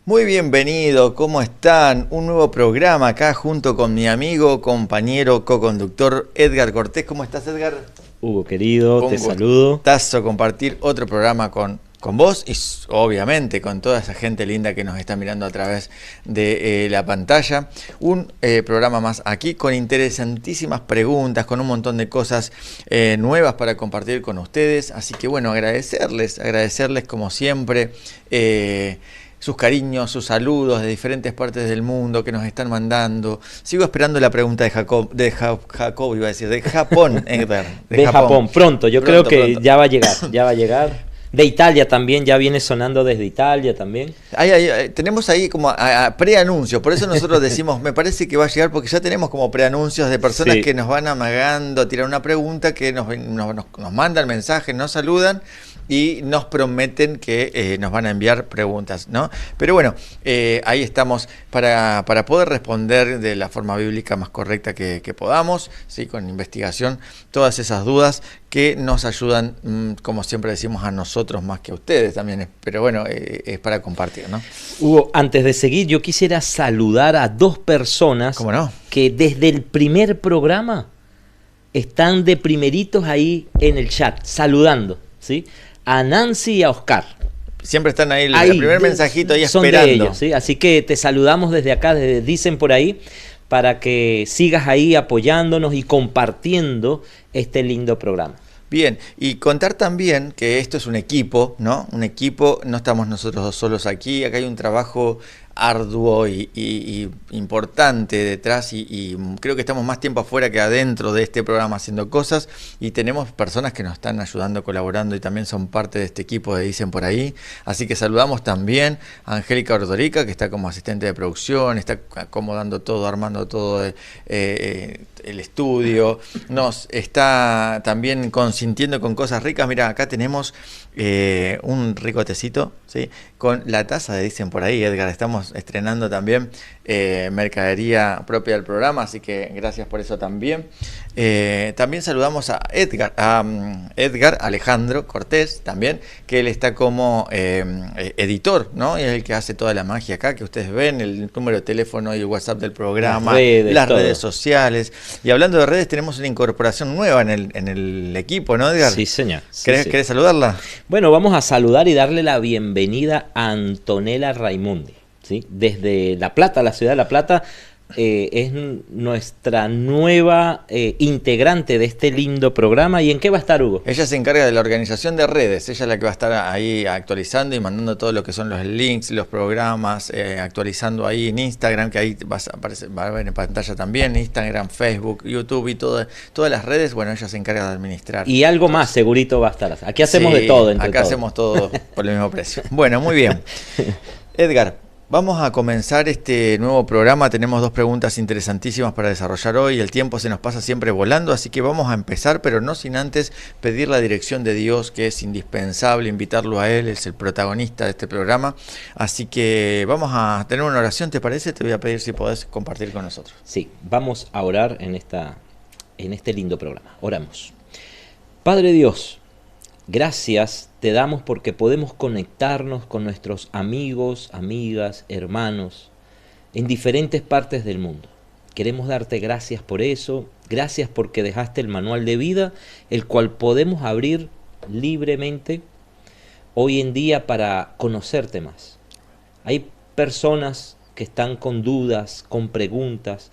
Muy bienvenido, ¿cómo están? Un nuevo programa acá junto con mi amigo, compañero, co-conductor Edgar Cortés. ¿Cómo estás, Edgar? Hugo, querido, te saludo. Un gustazo compartir otro programa con vos y obviamente con toda esa gente linda que nos está mirando a través de la pantalla. Un programa más aquí con interesantísimas preguntas, con un montón de cosas nuevas para compartir con ustedes. Así que bueno, agradecerles como siempre sus cariños, sus saludos de diferentes partes del mundo que nos están mandando. Sigo esperando la pregunta de Jacob, iba a decir, de Japón, Edgar. De Japón, pronto, creo que pronto. Ya va a llegar. De Italia también, ya viene sonando desde Italia también. Tenemos ahí como preanuncios, por eso nosotros decimos, me parece que va a llegar, porque ya tenemos como preanuncios de personas que nos van amagando a tirar una pregunta, que nos mandan mensajes, nos saludan y nos prometen que nos van a enviar preguntas, ¿no? Pero bueno, ahí estamos para poder responder de la forma bíblica más correcta que podamos, ¿sí? Con investigación, todas esas dudas que nos ayudan, como siempre decimos, a nosotros más que a ustedes también, pero bueno, es para compartir, ¿no? Hugo, antes de seguir, yo quisiera saludar a dos personas. ¿Cómo no? Que desde el primer programa están de primeritos ahí en el chat, saludando, ¿sí? A Nancy y a Oscar. Siempre están ahí, el primer mensajito ahí son esperando. De ellos, ¿sí? Así que te saludamos desde acá, dicen por ahí, para que sigas ahí apoyándonos y compartiendo este lindo programa. Bien, y contar también que esto es un equipo, ¿no? Un equipo, no estamos nosotros dos solos aquí, acá hay un trabajo arduo y importante detrás y creo que estamos más tiempo afuera que adentro de este programa haciendo cosas y tenemos personas que nos están ayudando, colaborando y también son parte de este equipo de Dicen por ahí, así que saludamos también a Angélica Ordorica, que está como asistente de producción, está acomodando todo, armando todo el estudio, nos está también consintiendo con cosas ricas. Mira, acá tenemos un rico tecito, ¿sí? Con la taza de Dicen por ahí, Edgar, estamos estrenando también mercadería propia del programa, así que gracias por eso también. También saludamos a Edgar Alejandro Cortés también, que él está como editor, ¿no? Y es el que hace toda la magia acá, que ustedes ven, el número de teléfono y el WhatsApp del programa, las redes sociales. Y hablando de redes, tenemos una incorporación nueva en el equipo, ¿no, Edgar? Sí, señor. ¿Querés saludarla? Bueno, vamos a saludar y darle la bienvenida a Antonella Raimundi, ¿sí? Desde La Plata, la ciudad de La Plata, es nuestra nueva integrante de este lindo programa. ¿Y en qué va a estar, Hugo? Ella se encarga de la organización de redes, ella es la que va a estar ahí actualizando y mandando todo lo que son los links, los programas, actualizando ahí en Instagram, que ahí va a ver en pantalla también, Instagram, Facebook, YouTube y todas las redes, bueno, ella se encarga de administrar. Y algo más segurito va a estar. Aquí hacemos de todo. Acá hacemos todo por el mismo precio. Bueno, muy bien. Edgar, vamos a comenzar este nuevo programa. Tenemos dos preguntas interesantísimas para desarrollar hoy. El tiempo se nos pasa siempre volando, así que vamos a empezar, pero no sin antes pedir la dirección de Dios, que es indispensable, invitarlo a Él, es el protagonista de este programa. Así que vamos a tener una oración, ¿te parece? Te voy a pedir si podés compartir con nosotros. Sí, vamos a orar en este lindo programa. Oramos. Padre Dios, gracias te damos porque podemos conectarnos con nuestros amigos, amigas, hermanos en diferentes partes del mundo. Queremos darte gracias por eso, gracias porque dejaste el manual de vida, el cual podemos abrir libremente hoy en día para conocerte más. Hay personas que están con dudas, con preguntas,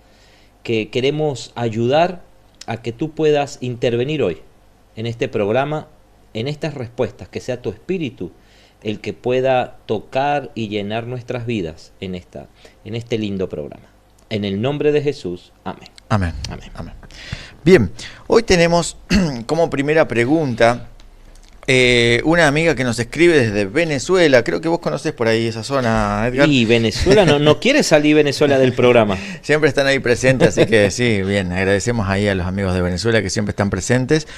que queremos ayudar a que tú puedas intervenir hoy en este programa, en estas respuestas, que sea tu espíritu el que pueda tocar y llenar nuestras vidas en este lindo programa. En el nombre de Jesús, amén. Amén. Amén. Amén. Bien, hoy tenemos como primera pregunta una amiga que nos escribe desde Venezuela. Creo que vos conocés por ahí esa zona, Edgar. Y Venezuela, no quiere salir Venezuela del programa. Siempre están ahí presentes, así que sí, bien, agradecemos ahí a los amigos de Venezuela que siempre están presentes.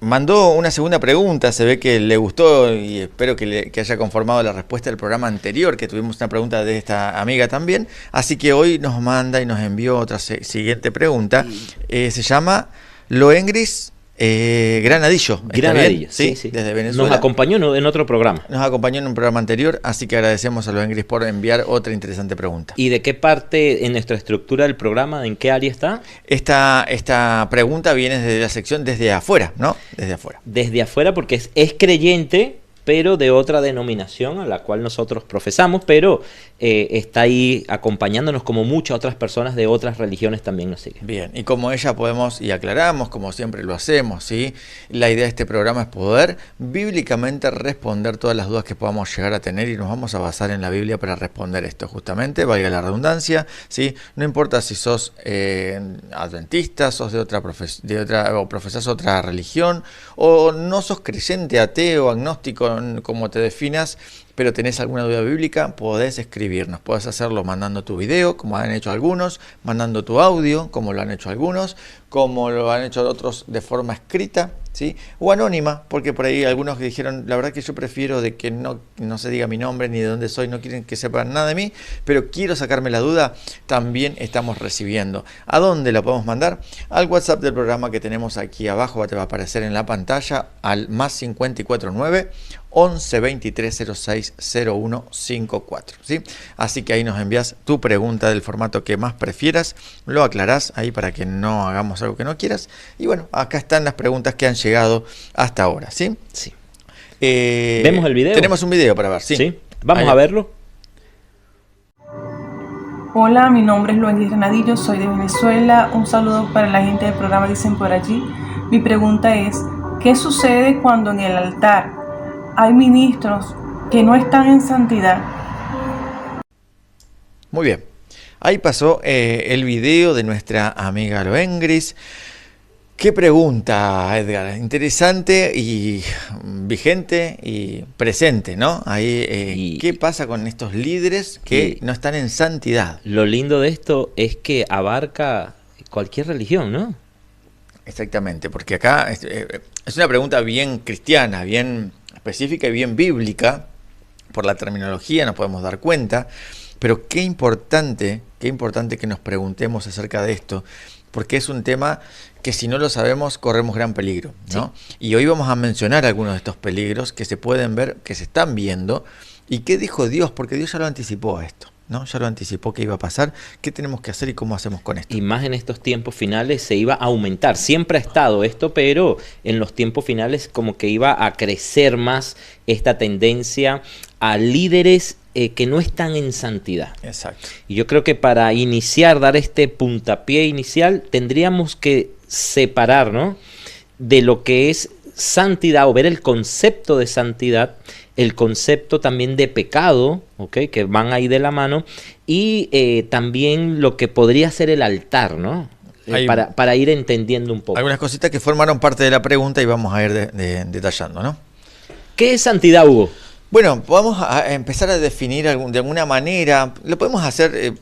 Mandó una segunda pregunta, se ve que le gustó y espero que haya conformado la respuesta del programa anterior, que tuvimos una pregunta de esta amiga también. Así que hoy nos envió otra siguiente pregunta. Se llama Loengris Granadillo. ¿Está Granadillo, bien? sí, sí. Desde Venezuela. Nos acompañó en otro programa. Nos acompañó en un programa anterior, así que agradecemos a los Engris por enviar otra interesante pregunta. ¿Y de qué parte en nuestra estructura del programa, en qué área está? Esta pregunta viene desde la sección desde afuera, ¿no? Desde afuera. Desde afuera, porque es creyente, pero de otra denominación a la cual nosotros profesamos, pero está ahí acompañándonos como muchas otras personas de otras religiones también nos siguen. Bien, y como ella podemos, y aclaramos, como siempre lo hacemos, ¿sí? La idea de este programa es poder bíblicamente responder todas las dudas que podamos llegar a tener y nos vamos a basar en la Biblia para responder esto, justamente, valga la redundancia, ¿sí? No importa si sos adventista, sos de otra o profesás otra religión, o no sos creyente, ateo, agnóstico, como te definas, pero tenés alguna duda bíblica, podés escribirnos. Podés hacerlo mandando tu video, como han hecho algunos, mandando tu audio, como lo han hecho algunos, como lo han hecho otros de forma escrita, ¿sí? O anónima, porque por ahí algunos que dijeron, la verdad que yo prefiero de que no se diga mi nombre ni de dónde soy, no quieren que sepan nada de mí, pero quiero sacarme la duda, también estamos recibiendo. ¿A dónde la podemos mandar? Al WhatsApp del programa que tenemos aquí abajo, te va a aparecer en la pantalla, al más 549 11 23 06 01 54, ¿sí? Así que ahí nos envías tu pregunta del formato que más prefieras, lo aclarás ahí para que no hagamos algo que no quieras. Y bueno, acá están las preguntas que han llegado hasta ahora, ¿sí? Sí. ¿Vemos el video? Tenemos un video para ver, sí. ¿Sí? Vamos ahí a verlo. Hola, mi nombre es Luis Granadillo, soy de Venezuela. Un saludo para la gente del programa Dicen por allí. Mi pregunta es, ¿qué sucede cuando en el altar hay ministros que no están en santidad? Muy bien. Ahí pasó el video de nuestra amiga Loengris. Qué pregunta, Edgar. Interesante y vigente y presente, ¿no? Ahí, ¿qué pasa con estos líderes que no están en santidad? Lo lindo de esto es que abarca cualquier religión, ¿no? Exactamente, porque acá es una pregunta bien cristiana, bien específica y bien bíblica. Por la terminología nos podemos dar cuenta, pero qué importante que nos preguntemos acerca de esto, porque es un tema que si no lo sabemos corremos gran peligro, ¿no? Sí. Y hoy vamos a mencionar algunos de estos peligros que se pueden ver, que se están viendo, y qué dijo Dios, porque Dios ya lo anticipó a esto, ¿no? Ya lo anticipó que iba a pasar, qué tenemos que hacer y cómo hacemos con esto. Y más en estos tiempos finales se iba a aumentar, siempre ha estado esto, pero en los tiempos finales como que iba a crecer más esta tendencia a líderes que no están en santidad. Exacto. Y yo creo que para iniciar, dar este puntapié inicial, tendríamos que separar, ¿no?, de lo que es santidad o ver el concepto de santidad, el concepto también de pecado, ¿okay?, que van ahí de la mano, y también lo que podría ser el altar, ¿no? Para ir entendiendo un poco. Algunas cositas que formaron parte de la pregunta y vamos a ir detallando, ¿no? ¿Qué es santidad, Hugo? Bueno, vamos a empezar a definir de alguna manera, lo podemos hacer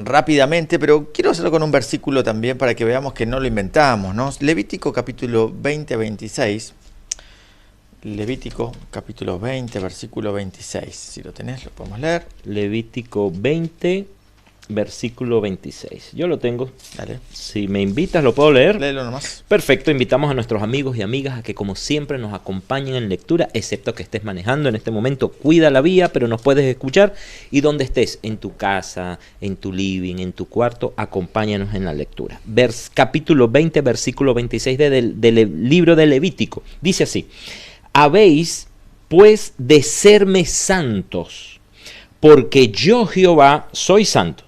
rápidamente, pero quiero hacerlo con un versículo también para que veamos que no lo inventamos, ¿no? Levítico capítulo 20-26, Levítico capítulo 20, versículo 26, si lo tenés lo podemos leer. Levítico 20, versículo 26. Yo lo tengo. Dale. Si me invitas, ¿lo puedo leer? Léelo nomás. Perfecto. Invitamos a nuestros amigos y amigas a que, como siempre, nos acompañen en lectura, excepto que estés manejando en este momento. Cuida la vía, pero nos puedes escuchar. Y donde estés, en tu casa, en tu living, en tu cuarto, acompáñanos en la lectura. Capítulo 20, versículo 26 del libro de Levítico. Dice así: habéis, pues, de serme santos, porque yo, Jehová, soy santo,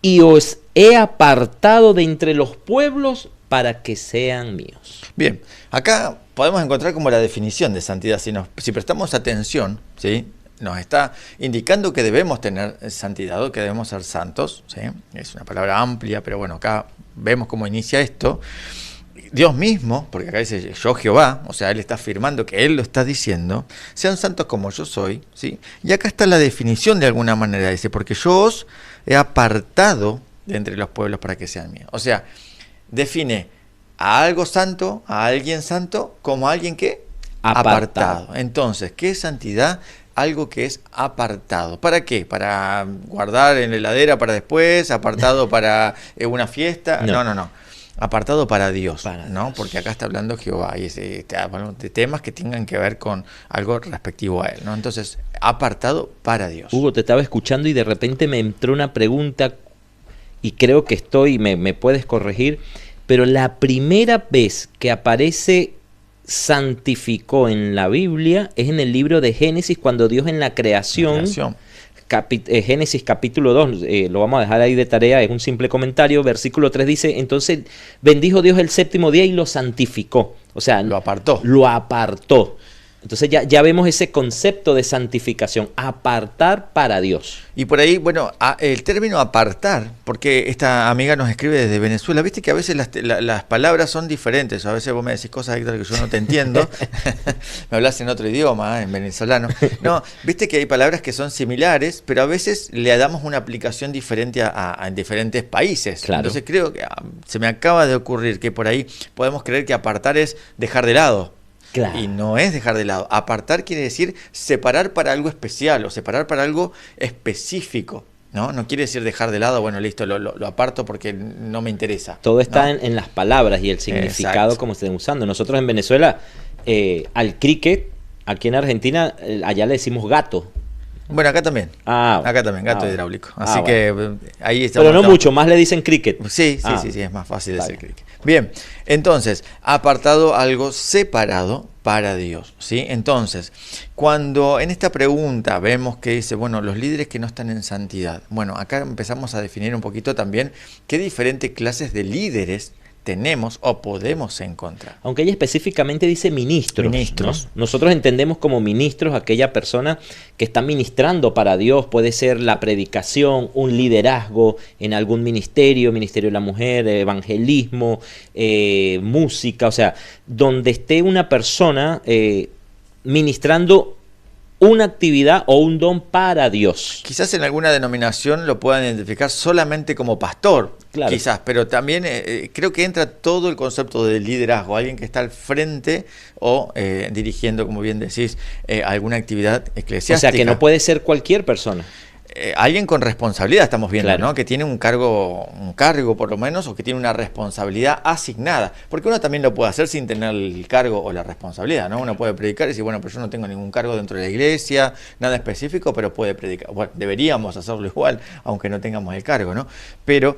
y os he apartado de entre los pueblos para que sean míos. Bien, acá podemos encontrar como la definición de santidad. Si prestamos atención, ¿sí?, nos está indicando que debemos tener santidad o que debemos ser santos, ¿sí? Es una palabra amplia, pero bueno, acá vemos cómo inicia esto. Dios mismo, porque acá dice yo Jehová, o sea, Él está afirmando que Él lo está diciendo, sean santos como yo soy, ¿sí? Y acá está la definición de alguna manera, dice, porque yo os he apartado de entre los pueblos para que sean míos. O sea, define a algo santo, a alguien santo, como a alguien que apartado. Entonces, ¿qué es santidad? Algo que es apartado. ¿Para qué? ¿Para guardar en la heladera para después? ¿Apartado para una fiesta? No. apartado para Dios, Para ¿no? Dios. Porque acá está hablando Jehová y está hablando de temas que tengan que ver con algo respectivo a él, ¿no? Entonces, apartado para Dios. Hugo, te estaba escuchando y de repente me entró una pregunta y creo que me puedes corregir, pero la primera vez que aparece santificó en la Biblia es en el libro de Génesis, cuando Dios en la creación, Génesis capítulo 2, lo vamos a dejar ahí de tarea, es un simple comentario, versículo 3 dice, entonces bendijo Dios el séptimo día y lo santificó, o sea, Lo apartó. Lo apartó. Entonces ya vemos ese concepto de santificación, apartar para Dios. Y por ahí, bueno, el término apartar, porque esta amiga nos escribe desde Venezuela, viste que a veces las palabras son diferentes, a veces vos me decís cosas, Héctor, que yo no te entiendo, me hablas en otro idioma, en venezolano. No, viste que hay palabras que son similares, pero a veces le damos una aplicación diferente en diferentes países. Claro. Entonces creo que se me acaba de ocurrir que por ahí podemos creer que apartar es dejar de lado. Claro. Y no es dejar de lado. Apartar quiere decir separar para algo especial o separar para algo específico. No quiere decir dejar de lado, bueno, listo, lo aparto porque no me interesa. Todo está ¿no? en las palabras y el significado. Exacto. Como estén usando. Nosotros en Venezuela, al cricket, aquí en Argentina, allá le decimos gato. Bueno, acá también. Acá también, gato bueno. hidráulico. Así que ahí Pero estamos. no mucho, más le dicen cricket. Sí, es más fácil Está decir bien. cricket. Bien, entonces, apartado algo separado para Dios, ¿sí? Entonces, cuando en esta pregunta vemos que dice, bueno, los líderes que no están en santidad, bueno, acá empezamos a definir un poquito también qué diferentes clases de líderes tenemos o podemos encontrar. Aunque ella específicamente dice ministros. Ministros. ¿no? Nosotros entendemos como ministros aquella persona que está ministrando para Dios. Puede ser la predicación, un liderazgo en algún ministerio, ministerio de la mujer, evangelismo, música. O sea, donde esté una persona ministrando una actividad o un don para Dios. Quizás en alguna denominación lo puedan identificar solamente como pastor, Claro. quizás, pero también creo que entra todo el concepto de liderazgo, alguien que está al frente o dirigiendo, como bien decís, alguna actividad eclesiástica. O sea, que no puede ser cualquier persona. Alguien con responsabilidad estamos viendo, Claro. ¿no? Que tiene un cargo por lo menos, o que tiene una responsabilidad asignada. Porque uno también lo puede hacer sin tener el cargo o la responsabilidad, ¿no? Uno puede predicar y decir, bueno, pero yo no tengo ningún cargo dentro de la iglesia, nada específico, pero puede predicar. Bueno, deberíamos hacerlo igual, aunque no tengamos el cargo, ¿no? Pero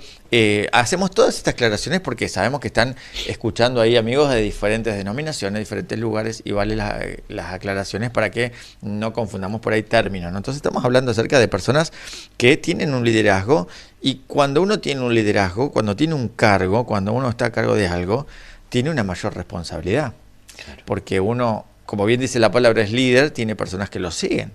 hacemos todas estas aclaraciones porque sabemos que están escuchando ahí amigos de diferentes denominaciones, diferentes lugares, y vale las aclaraciones para que no confundamos por ahí términos, ¿no? Entonces estamos hablando acerca de personas que tienen un liderazgo, y cuando uno tiene un liderazgo, cuando tiene un cargo, cuando uno está a cargo de algo, tiene una mayor responsabilidad. Claro. Porque uno, como bien dice la palabra, es líder, tiene personas que lo siguen.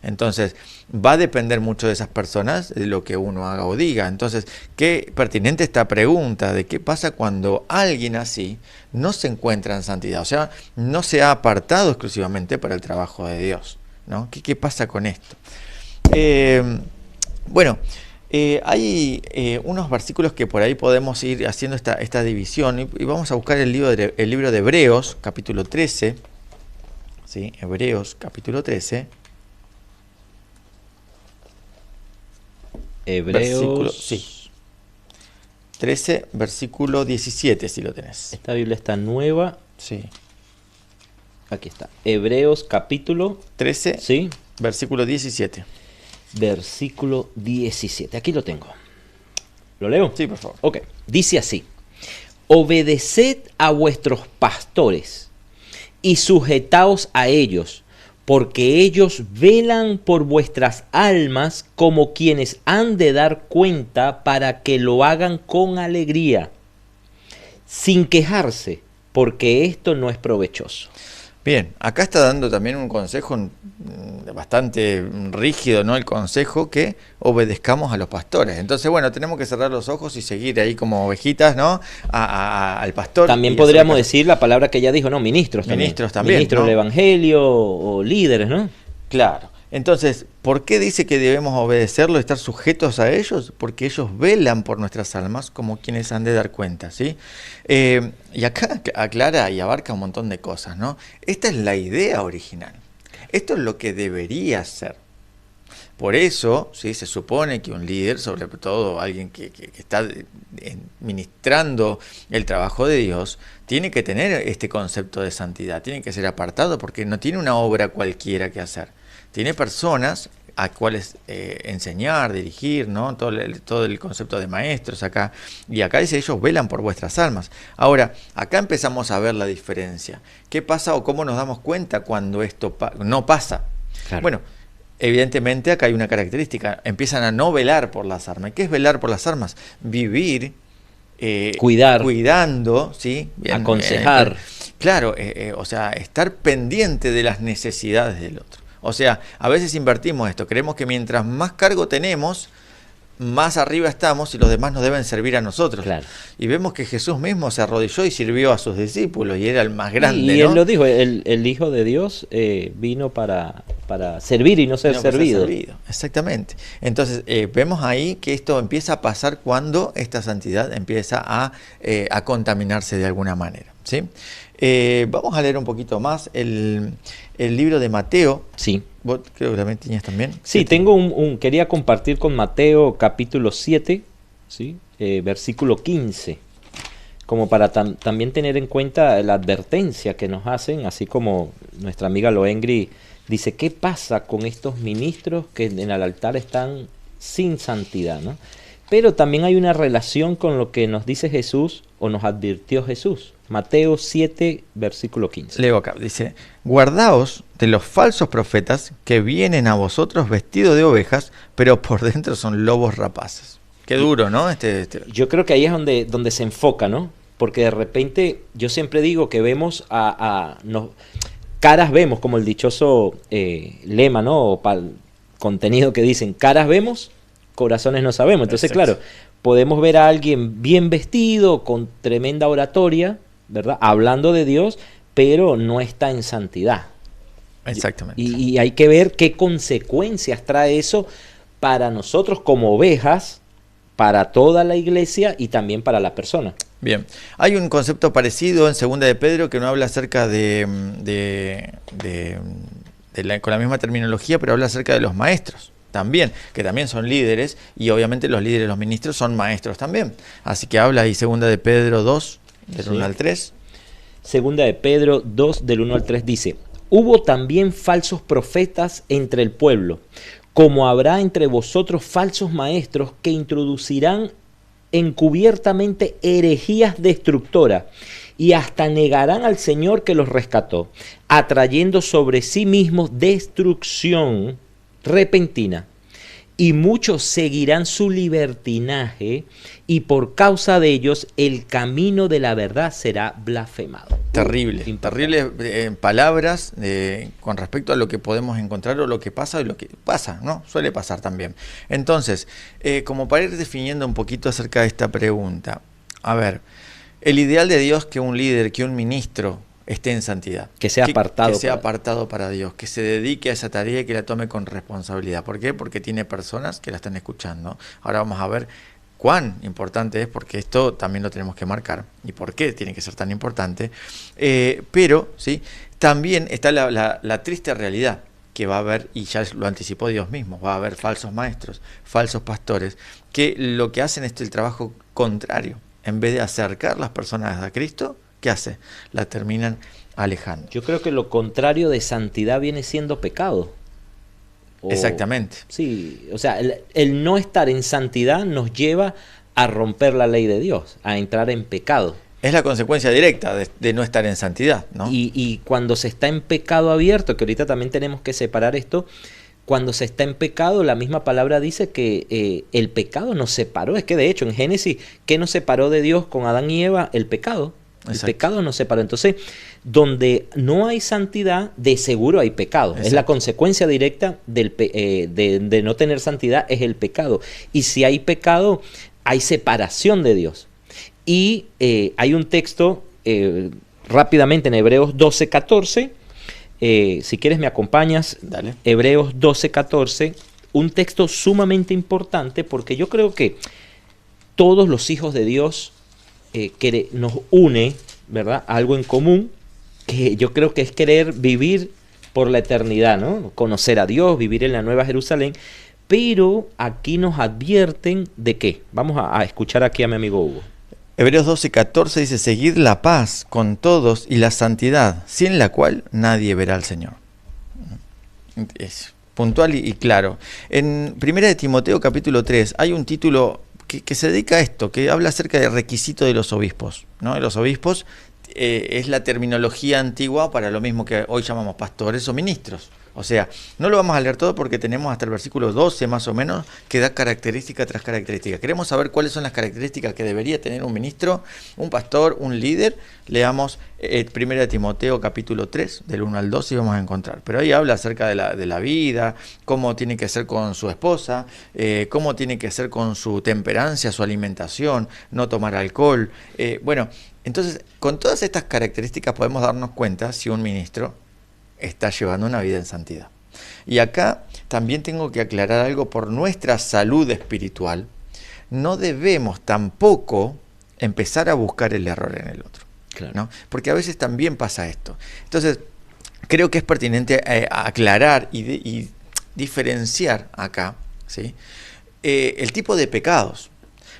Entonces, va a depender mucho de esas personas, de lo que uno haga o diga. Entonces, qué pertinente esta pregunta de qué pasa cuando alguien así no se encuentra en santidad, o sea, no se ha apartado exclusivamente para el trabajo de Dios, ¿no? ¿Qué pasa con esto? Bueno, hay unos versículos que por ahí podemos ir haciendo esta división, y vamos a buscar el libro de Hebreos, capítulo 13, ¿sí? Hebreos, capítulo 13. Hebreos 13, versículo 17, si lo tenés. Esta Biblia está nueva. Sí. Aquí está. Hebreos capítulo 13, sí, versículo 17. versículo 17. Aquí lo tengo. ¿Lo leo? Sí, por favor. Ok. Dice así: obedeced a vuestros pastores y sujetaos a ellos, porque ellos velan por vuestras almas como quienes han de dar cuenta, para que lo hagan con alegría, sin quejarse, porque esto no es provechoso. Bien, acá está dando también un consejo bastante rígido, ¿no? El consejo que obedezcamos a los pastores. Entonces, bueno, tenemos que cerrar los ojos y seguir ahí como ovejitas, ¿no? Al pastor. También y podríamos hacer- decir la palabra que ella dijo, ¿no? Ministros también. Ministros también, Ministros ¿no? del Evangelio o líderes, ¿no? Claro. Entonces, ¿por qué dice que debemos obedecerlo, estar sujetos a ellos? Porque ellos velan por nuestras almas como quienes han de dar cuenta, ¿sí? Y acá aclara y abarca un montón de cosas, ¿no? Esta es la idea original. Esto es lo que debería ser. Por eso, ¿sí? Se supone que un líder, sobre todo alguien que está ministrando el trabajo de Dios, tiene que tener este concepto de santidad, tiene que ser apartado porque no tiene una obra cualquiera que hacer. Tiene personas a cuales enseñar, dirigir, ¿no? Todo el concepto de maestros acá. Y acá dice, ellos velan por vuestras almas. Ahora, acá empezamos a ver la diferencia. ¿Qué pasa o cómo nos damos cuenta cuando esto no pasa? Claro. Bueno, evidentemente acá hay una característica, empiezan a no velar por las armas. ¿Qué es velar por las armas? Vivir cuidando, ¿sí? Aconsejar. Claro, o sea, estar pendiente de las necesidades del otro. O sea, a veces invertimos esto, creemos que mientras más cargo tenemos, más arriba estamos y los demás nos deben servir a nosotros. Claro. Y vemos que Jesús mismo se arrodilló y sirvió a sus discípulos y era el más grande. Y ¿no? él lo dijo, el Hijo de Dios vino para servir y no ser servido. Exactamente. Entonces vemos ahí que esto empieza a pasar cuando esta santidad empieza a contaminarse de alguna manera, ¿sí? Vamos a leer un poquito más el libro de Mateo. Sí. ¿Vos creo que también tenías también? Sí, tengo quería compartir con Mateo capítulo 7, ¿sí? Versículo 15, como para también tener en cuenta la advertencia que nos hacen, así como nuestra amiga Loengri dice, ¿qué pasa con estos ministros que en el altar están sin santidad, ¿no? Pero también hay una relación con lo que nos dice Jesús o nos advirtió Jesús. Mateo 7, versículo 15. Leo acá, dice, guardaos de los falsos profetas que vienen a vosotros vestidos de ovejas, pero por dentro son lobos rapaces. Qué duro, ¿no? Yo creo que ahí es donde se enfoca, ¿no? Porque de repente, yo siempre digo que vemos caras vemos, como el dichoso lema, ¿no? O contenido que dicen, caras vemos, corazones no sabemos. Entonces, claro, podemos ver a alguien bien vestido, con tremenda oratoria, ¿verdad? Hablando de Dios, pero no está en santidad. Exactamente. Y hay que ver qué consecuencias trae eso para nosotros como ovejas, para toda la iglesia y también para la persona. Bien, hay un concepto parecido en 2 de Pedro que no habla acerca con la misma terminología, pero habla acerca de los maestros también, que también son líderes, y obviamente los líderes, los ministros son maestros también. Así que habla ahí 2 de Pedro 2, del 1 al 3. 2 de Pedro 2, del 1 al 3 dice, hubo también falsos profetas entre el pueblo, como habrá entre vosotros falsos maestros que introducirán encubiertamente herejías destructoras y hasta negarán al Señor que los rescató, atrayendo sobre sí mismos destrucción repentina. Y muchos seguirán su libertinaje, y por causa de ellos el camino de la verdad será blasfemado. Terrible, terribles palabras con respecto a lo que podemos encontrar o lo que pasa y lo que pasa, ¿no? Suele pasar también. Entonces, como para ir definiendo un poquito acerca de esta pregunta, a ver, el ideal de Dios que un líder, que un ministro esté en santidad. Que sea apartado. Que sea apartado para Dios, que se dedique a esa tarea y que la tome con responsabilidad. ¿Por qué? Porque tiene personas que la están escuchando. Ahora vamos a ver cuán importante es, porque esto también lo tenemos que marcar. ¿Y por qué tiene que ser tan importante? Pero, ¿sí? También está la triste realidad que va a haber, y ya lo anticipó Dios mismo, va a haber falsos maestros, falsos pastores, que lo que hacen es el trabajo contrario. En vez de acercar las personas a Cristo, ¿qué hace? La terminan alejando. Yo creo que lo contrario de santidad viene siendo pecado. Exactamente. Sí, o sea, el no estar en santidad nos lleva a romper la ley de Dios, a entrar en pecado. Es la consecuencia directa de no estar en santidad, ¿no? Y cuando se está en pecado abierto, que ahorita también tenemos que separar esto, cuando se está en pecado, la misma palabra dice que el pecado nos separó. Es que de hecho en Génesis, ¿qué nos separó de Dios con Adán y Eva? El pecado. Exacto. El pecado nos separó. Entonces, donde no hay santidad, de seguro hay pecado. Exacto. Es la consecuencia directa de no tener santidad, es el pecado. Y si hay pecado, hay separación de Dios. Y hay un texto rápidamente en Hebreos 12:14. Si quieres me acompañas. Dale. Hebreos 12:14. Un texto sumamente importante porque yo creo que todos los hijos de Dios que nos une, ¿verdad? Algo en común, que yo creo que es querer vivir por la eternidad, ¿no? Conocer a Dios, vivir en la Nueva Jerusalén. Pero aquí nos advierten de qué. Vamos a escuchar aquí a mi amigo Hugo. Hebreos 12:14 dice, seguid la paz con todos y la santidad, sin la cual nadie verá al Señor. Es puntual y claro. En 1 de Timoteo capítulo 3 hay un título que se dedica a esto, que habla acerca del requisito de los obispos, ¿no? Los obispos es la terminología antigua para lo mismo que hoy llamamos pastores o ministros. O sea, no lo vamos a leer todo porque tenemos hasta el versículo 12 más o menos que da característica tras característica. Queremos saber cuáles son las características que debería tener un ministro, un pastor, un líder. Leamos 1 de Timoteo capítulo 3 del 1 al 2 y vamos a encontrar. Pero ahí habla acerca de la vida, cómo tiene que ser con su esposa, cómo tiene que ser con su temperancia, su alimentación, no tomar alcohol. Bueno, entonces con todas estas características podemos darnos cuenta si un ministro está llevando una vida en santidad. Y acá también tengo que aclarar algo por nuestra salud espiritual. No debemos tampoco empezar a buscar el error en el otro, claro, ¿no? Porque a veces también pasa esto. Entonces, creo que es pertinente aclarar y diferenciar acá, ¿sí? El tipo de pecados.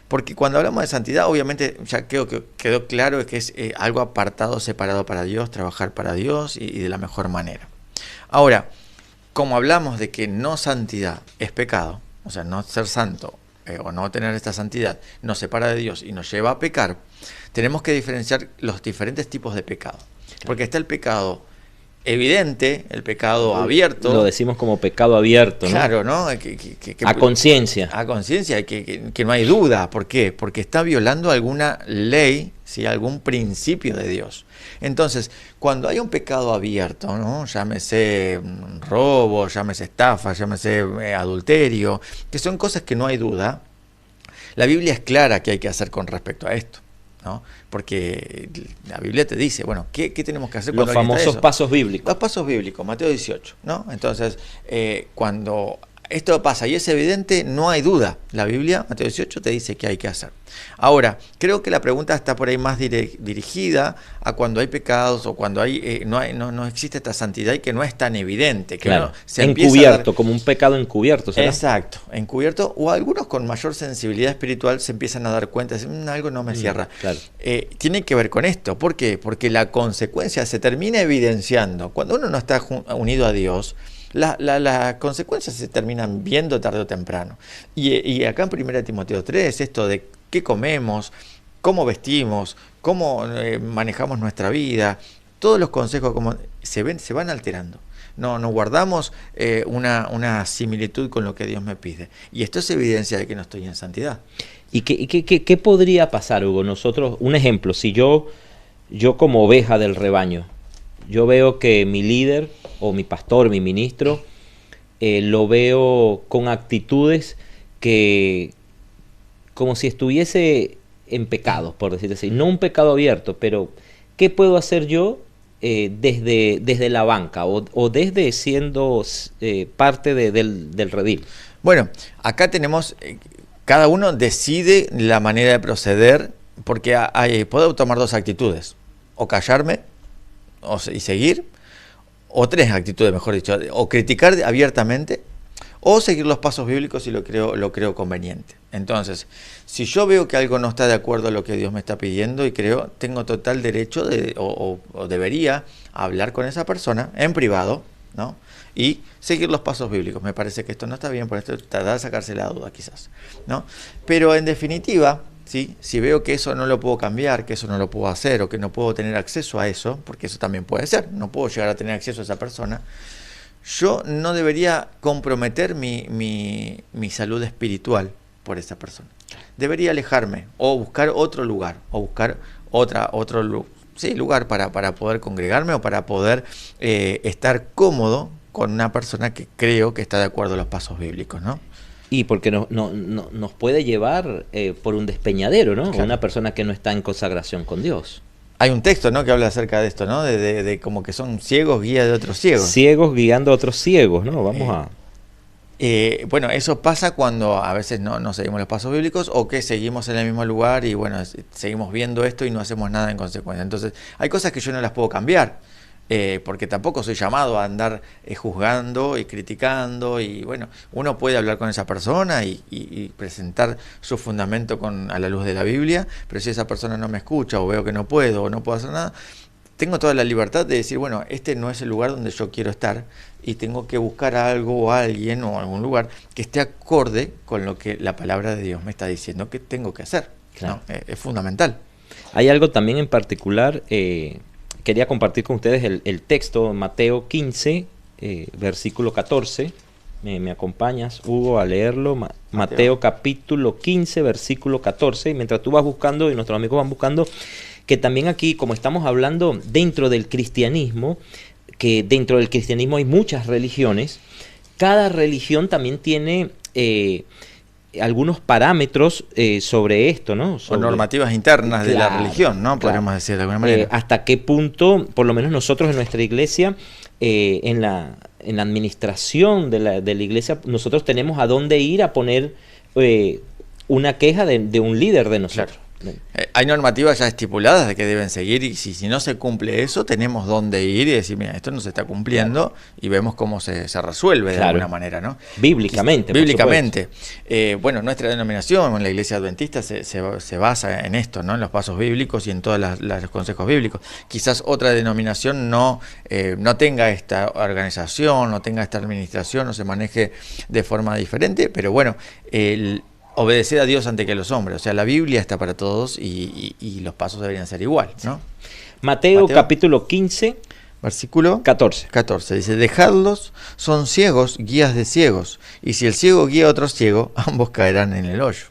Porque cuando hablamos de santidad, obviamente ya creo que quedó claro que es algo apartado, separado para Dios, trabajar para Dios y de la mejor manera. Ahora, como hablamos de que no santidad es pecado, o sea, no ser santo o no tener esta santidad nos separa de Dios y nos lleva a pecar, tenemos que diferenciar los diferentes tipos de pecado. Porque está el pecado evidente, el pecado abierto. Lo decimos como pecado abierto, ¿no? Claro, ¿no? A conciencia. A conciencia, que no hay duda. ¿Por qué? Porque está violando alguna ley, ¿sí? Algún principio de Dios. Entonces, cuando hay un pecado abierto, ¿no? Llámese robo, llámese estafa, llámese adulterio, que son cosas que no hay duda, la Biblia es clara que hay que hacer con respecto a esto, ¿no? Porque la Biblia te dice, bueno, ¿qué tenemos que hacer cuando los famosos pasos bíblicos? Los pasos bíblicos, Mateo 18, ¿no? Entonces, cuando esto pasa y es evidente, no hay duda. La Biblia, Mateo 18, te dice qué hay que hacer. Ahora, creo que la pregunta está por ahí más dirigida a cuando hay pecados o cuando no existe esta santidad y que no es tan evidente. Que claro, no, se encubierto, como un pecado encubierto, ¿será? Exacto, encubierto, o algunos con mayor sensibilidad espiritual se empiezan a dar cuenta, dicen, algo no me cierra. Claro. Tiene que ver con esto. ¿Por qué? Porque la consecuencia se termina evidenciando. Cuando uno no está unido a Dios, las consecuencias se terminan viendo tarde o temprano. Y acá en 1 Timoteo 3, esto de qué comemos, cómo vestimos, cómo manejamos nuestra vida, todos los consejos como se van alterando. No guardamos una similitud con lo que Dios me pide. Y esto es evidencia de que no estoy en santidad. ¿Y qué podría pasar, Hugo? Nosotros, un ejemplo, si yo como oveja del rebaño, yo veo que mi líder o mi pastor, mi ministro, lo veo con actitudes que como si estuviese en pecado, por decirlo así. No un pecado abierto, pero ¿qué puedo hacer yo desde la banca o desde siendo parte del redil? Bueno, acá tenemos, cada uno decide la manera de proceder, porque puedo tomar dos actitudes, o callarme y seguir, o tres actitudes, mejor dicho, o criticar abiertamente, o seguir los pasos bíblicos si lo creo conveniente. Entonces, si yo veo que algo no está de acuerdo a lo que Dios me está pidiendo y tengo total derecho o debería hablar con esa persona en privado, ¿no? Y seguir los pasos bíblicos. Me parece que esto no está bien, por esto tratar de sacarse la duda quizás, ¿no? Pero en definitiva, ¿sí? Si veo que eso no lo puedo cambiar, que eso no lo puedo hacer o que no puedo tener acceso a eso, porque eso también puede ser, no puedo llegar a tener acceso a esa persona, yo no debería comprometer mi salud espiritual por esa persona. Debería alejarme o buscar otro lugar o buscar otro lugar para poder congregarme o para poder estar cómodo con una persona que creo que está de acuerdo a los pasos bíblicos, ¿no? Y porque nos puede llevar por un despeñadero, ¿no? Claro. Una persona que no está en consagración con Dios. Hay un texto, ¿no?, que habla acerca de esto, ¿no? De como que son ciegos guía de otros ciegos. Ciegos guiando a otros ciegos, ¿no? Vamos a... Bueno, eso pasa cuando a veces no seguimos los pasos bíblicos o que seguimos en el mismo lugar y bueno, seguimos viendo esto y no hacemos nada en consecuencia. Entonces, hay cosas que yo no las puedo cambiar. porque tampoco soy llamado a andar juzgando y criticando, y bueno, uno puede hablar con esa persona y presentar su fundamento a la luz de la Biblia, pero si esa persona no me escucha o veo que no puedo o no puedo hacer nada, tengo toda la libertad de decir, bueno, este no es el lugar donde yo quiero estar y tengo que buscar algo o alguien o algún lugar que esté acorde con lo que la palabra de Dios me está diciendo que tengo que hacer. Claro. ¿No? Es fundamental. Hay algo también en particular, quería compartir con ustedes el texto, Mateo 15, versículo 14. ¿Me acompañas, Hugo, a leerlo? Mateo capítulo 15, versículo 14. Y mientras tú vas buscando y nuestros amigos van buscando, que también aquí, como estamos hablando dentro del cristianismo, que dentro del cristianismo hay muchas religiones, cada religión también tiene algunos parámetros sobre esto, ¿no? O normativas internas de la religión, ¿no? Podríamos decir de alguna manera. Hasta qué punto, por lo menos nosotros en nuestra iglesia, en la administración de la iglesia, nosotros tenemos a dónde ir a poner una queja de un líder de nosotros. Claro. Hay normativas ya estipuladas de que deben seguir, y si no se cumple eso, tenemos dónde ir y decir, mira, esto no se está cumpliendo, y vemos cómo se resuelve de alguna manera, ¿no? Bíblicamente. Bíblicamente. Bueno, nuestra denominación, en la Iglesia Adventista, se basa en esto, ¿no? En los pasos bíblicos y en todos los consejos bíblicos. Quizás otra denominación no tenga esta organización, no tenga esta administración, no se maneje de forma diferente, pero bueno, obedecer a Dios antes que a los hombres. O sea, la Biblia está para todos y los pasos deberían ser igual, ¿no? Mateo capítulo 15, versículo 14. Dice, dejadlos, son ciegos, guías de ciegos, y si el ciego guía a otro ciego, ambos caerán en el hoyo.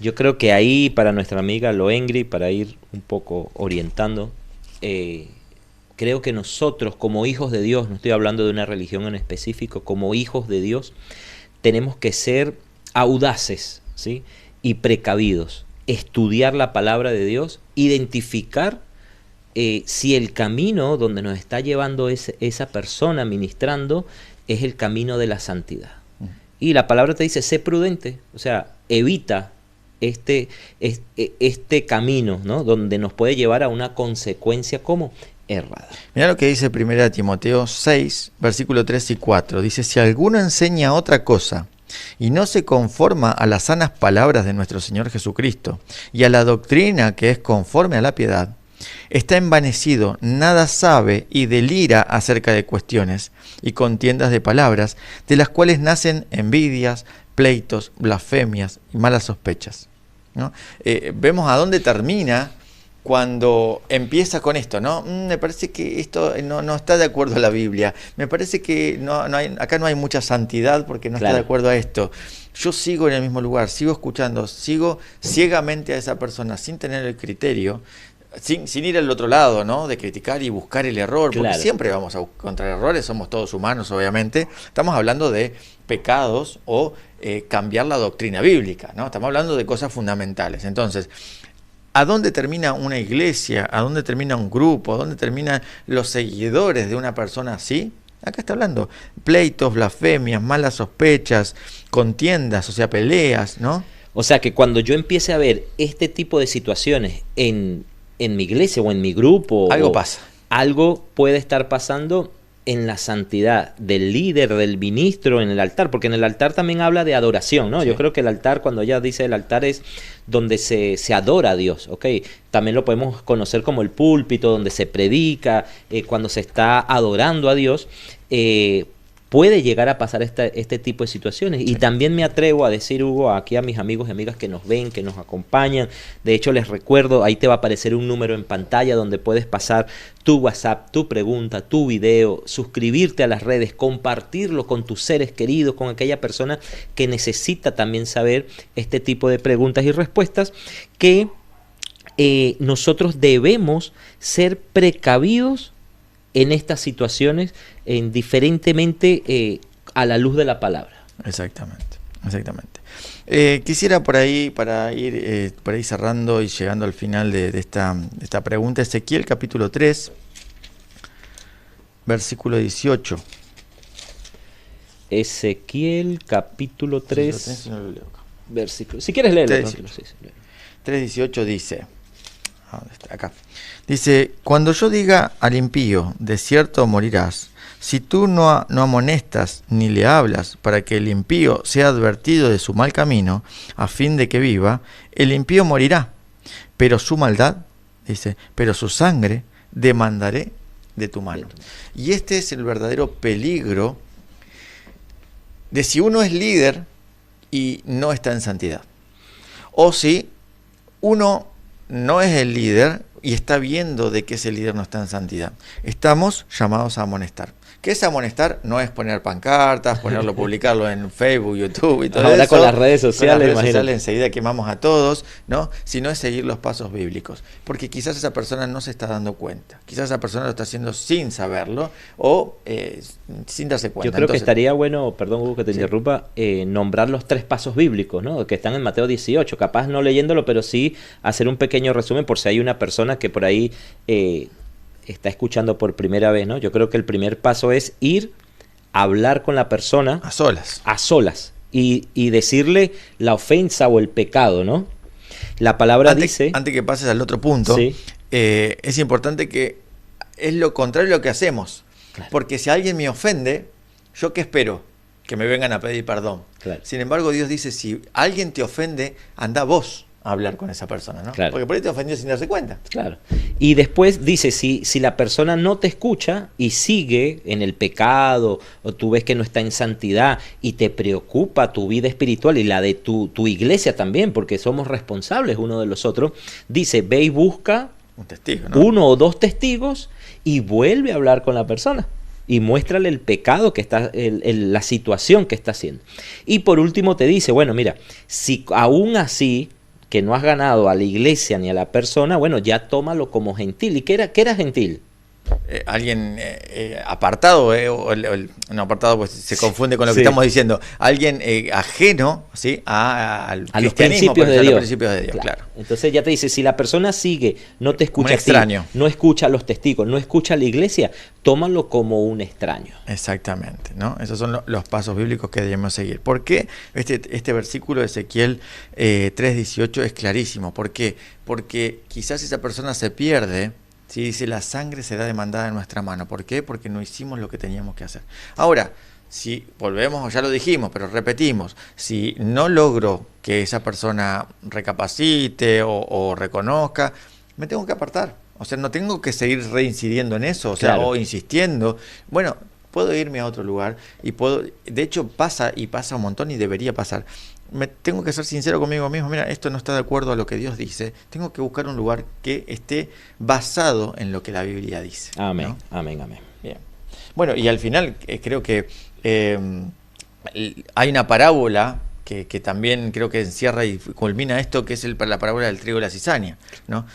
Yo creo que ahí, para nuestra amiga Loengri, para ir un poco orientando, creo que nosotros como hijos de Dios, no estoy hablando de una religión en específico, como hijos de Dios, tenemos que ser audaces, ¿sí? Y precavidos, estudiar la palabra de Dios, identificar si el camino donde nos está llevando esa persona ministrando es el camino de la santidad. Y la palabra te dice, sé prudente, o sea, evita este camino, ¿no? Donde nos puede llevar a una consecuencia como errada. Mira lo que dice 1 Timoteo 6, versículo 3 y 4. Dice, si alguno enseña otra cosa y no se conforma a las sanas palabras de nuestro Señor Jesucristo y a la doctrina que es conforme a la piedad, está envanecido, nada sabe y delira acerca de cuestiones y contiendas de palabras, de las cuales nacen envidias, pleitos, blasfemias y malas sospechas, ¿no? Vemos a dónde termina cuando empieza con esto, ¿no? Me parece que esto no está de acuerdo a la Biblia. Me parece que acá no hay mucha santidad porque no está de acuerdo a esto. Yo sigo en el mismo lugar, sigo escuchando, sigo ciegamente a esa persona sin tener el criterio, sin ir al otro lado, ¿no? De criticar y buscar el error, porque siempre vamos a encontrar errores, somos todos humanos, obviamente. Estamos hablando de pecados o cambiar la doctrina bíblica, ¿no? Estamos hablando de cosas fundamentales. Entonces, ¿a dónde termina una iglesia? ¿A dónde termina un grupo? ¿A dónde terminan los seguidores de una persona así? Acá está hablando pleitos, blasfemias, malas sospechas, contiendas, o sea, peleas, ¿no? O sea, que cuando yo empiece a ver este tipo de situaciones en mi iglesia o en mi grupo, algo pasa. Algo puede estar pasando en la santidad del líder, del ministro en el altar, porque en el altar también habla de adoración, ¿no? Sí. Yo creo que el altar, cuando ella dice el altar, es donde se adora a Dios, ¿ok? También lo podemos conocer como el púlpito, donde se predica, cuando se está adorando a Dios, puede llegar a pasar este tipo de situaciones. Sí. Y también me atrevo a decir, Hugo, aquí a mis amigos y amigas que nos ven, que nos acompañan. De hecho, les recuerdo, ahí te va a aparecer un número en pantalla donde puedes pasar tu WhatsApp, tu pregunta, tu video, suscribirte a las redes, compartirlo con tus seres queridos, con aquella persona que necesita también saber este tipo de preguntas y respuestas, que nosotros debemos ser precavidos en estas situaciones, diferentemente a la luz de la palabra. Exactamente. Quisiera por ahí, para ir por ahí cerrando y llegando al final de esta pregunta, Ezequiel capítulo 3, versículo 18. Ezequiel capítulo 3, versículo. Si quieres leerlo. 3:18 dice, ¿dónde está? Acá. Dice, cuando yo diga al impío, de cierto morirás, si tú no amonestas ni le hablas para que el impío sea advertido de su mal camino, a fin de que viva, el impío morirá, pero su maldad, dice, pero su sangre demandaré de tu mano. Y este es el verdadero peligro de si uno es líder y no está en santidad. O si uno no es el líder y está viendo de que ese líder no está en santidad. Estamos llamados a amonestar. ¿Qué es amonestar? No es poner pancartas, publicarlo en Facebook, YouTube y todo ahora eso. Con las redes sociales, enseguida quemamos a todos, ¿no? Sino es seguir los pasos bíblicos. Porque quizás esa persona no se está dando cuenta. Quizás esa persona lo está haciendo sin saberlo o sin darse cuenta. Yo creo que estaría bueno, perdón Hugo que te interrumpa, nombrar los 3 pasos bíblicos, ¿no? Que están en Mateo 18. Capaz no leyéndolo, pero sí hacer un pequeño resumen por si hay una persona que por ahí está escuchando por primera vez, ¿no? Yo creo que el primer paso es ir a hablar con la persona a solas. A solas. Y decirle la ofensa o el pecado, ¿no? La palabra dice... Antes que pases al otro punto, ¿sí? Es importante que es lo contrario de lo que hacemos. Claro. Porque si alguien me ofende, ¿yo qué espero? Que me vengan a pedir perdón. Claro. Sin embargo, Dios dice, si alguien te ofende, anda vos a hablar con esa persona, ¿no? Claro. Porque por ahí te ofendió sin darse cuenta. Claro. Y después dice, si la persona no te escucha y sigue en el pecado, o tú ves que no está en santidad y te preocupa tu vida espiritual y la de tu iglesia también, porque somos responsables uno de los otros, dice, ve y busca un testigo, ¿no? 1 o 2 testigos y vuelve a hablar con la persona. Y muéstrale el pecado que está, la situación que está haciendo. Y por último te dice, bueno, mira, si aún así que no has ganado a la iglesia ni a la persona, bueno, ya tómalo como gentil. ¿Y qué era gentil? Alguien apartado, no apartado pues se confunde con lo que estamos diciendo, alguien ajeno, ¿sí? al a los cristianismo, principios de Dios. Los principios de Dios, claro. Entonces ya te dice, si la persona sigue, no te escucha un extraño. A ti, no escucha a los testigos, no escucha a la iglesia, tómalo como un extraño. Exactamente, ¿no? Esos son los pasos bíblicos que debemos seguir. ¿Por qué? Este versículo de Ezequiel 3:18 es clarísimo. ¿Por qué? Porque quizás esa persona se pierde. Si dice, la sangre será demandada en nuestra mano. ¿Por qué? Porque no hicimos lo que teníamos que hacer. Ahora, si volvemos, ya lo dijimos, pero repetimos, si no logro que esa persona recapacite o reconozca, me tengo que apartar. O sea, no tengo que seguir reincidiendo en eso, o sea, o insistiendo. Bueno, puedo irme a otro lugar y de hecho pasa un montón y debería pasar. Tengo que ser sincero conmigo mismo, mira, esto no está de acuerdo a lo que Dios dice, tengo que buscar un lugar que esté basado en lo que la Biblia dice. Amén, ¿no? amén. Bien. Bueno, y al final creo que hay una parábola que también creo que encierra y culmina esto, que es la parábola del trigo y la cizaña, ¿no?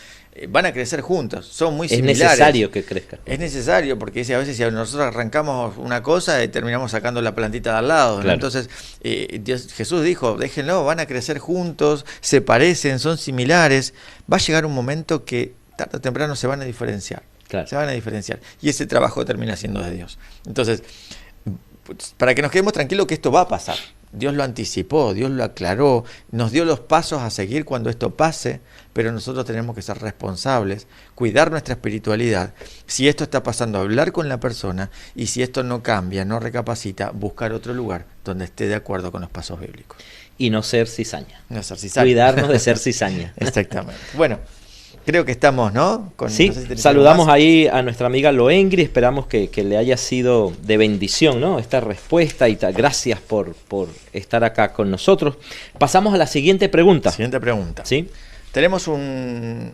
Van a crecer juntos, son muy similares. Es necesario que crezcan. Es necesario, porque a veces si nosotros arrancamos una cosa terminamos sacando la plantita de al lado, ¿no? Claro. Entonces Jesús dijo, déjenlo, van a crecer juntos, se parecen, son similares. Va a llegar un momento que tarde o temprano se van a diferenciar. Claro. Se van a diferenciar. Y ese trabajo termina siendo de Dios. Entonces, para que nos quedemos tranquilos que esto va a pasar. Dios lo anticipó, Dios lo aclaró, nos dio los pasos a seguir cuando esto pase, pero nosotros tenemos que ser responsables, cuidar nuestra espiritualidad. Si esto está pasando, hablar con la persona, y si esto no cambia, no recapacita, buscar otro lugar donde esté de acuerdo con los pasos bíblicos. Y no ser cizaña. No ser cizaña. Cuidarnos de ser cizaña. Exactamente. Bueno, creo que estamos, ¿no? Sí, no sé si saludamos ahí a nuestra amiga Loengri, esperamos que le haya sido de bendición, ¿no? Esta respuesta y gracias por estar acá con nosotros. Pasamos a la siguiente pregunta. Siguiente pregunta. ¿Sí? Tenemos un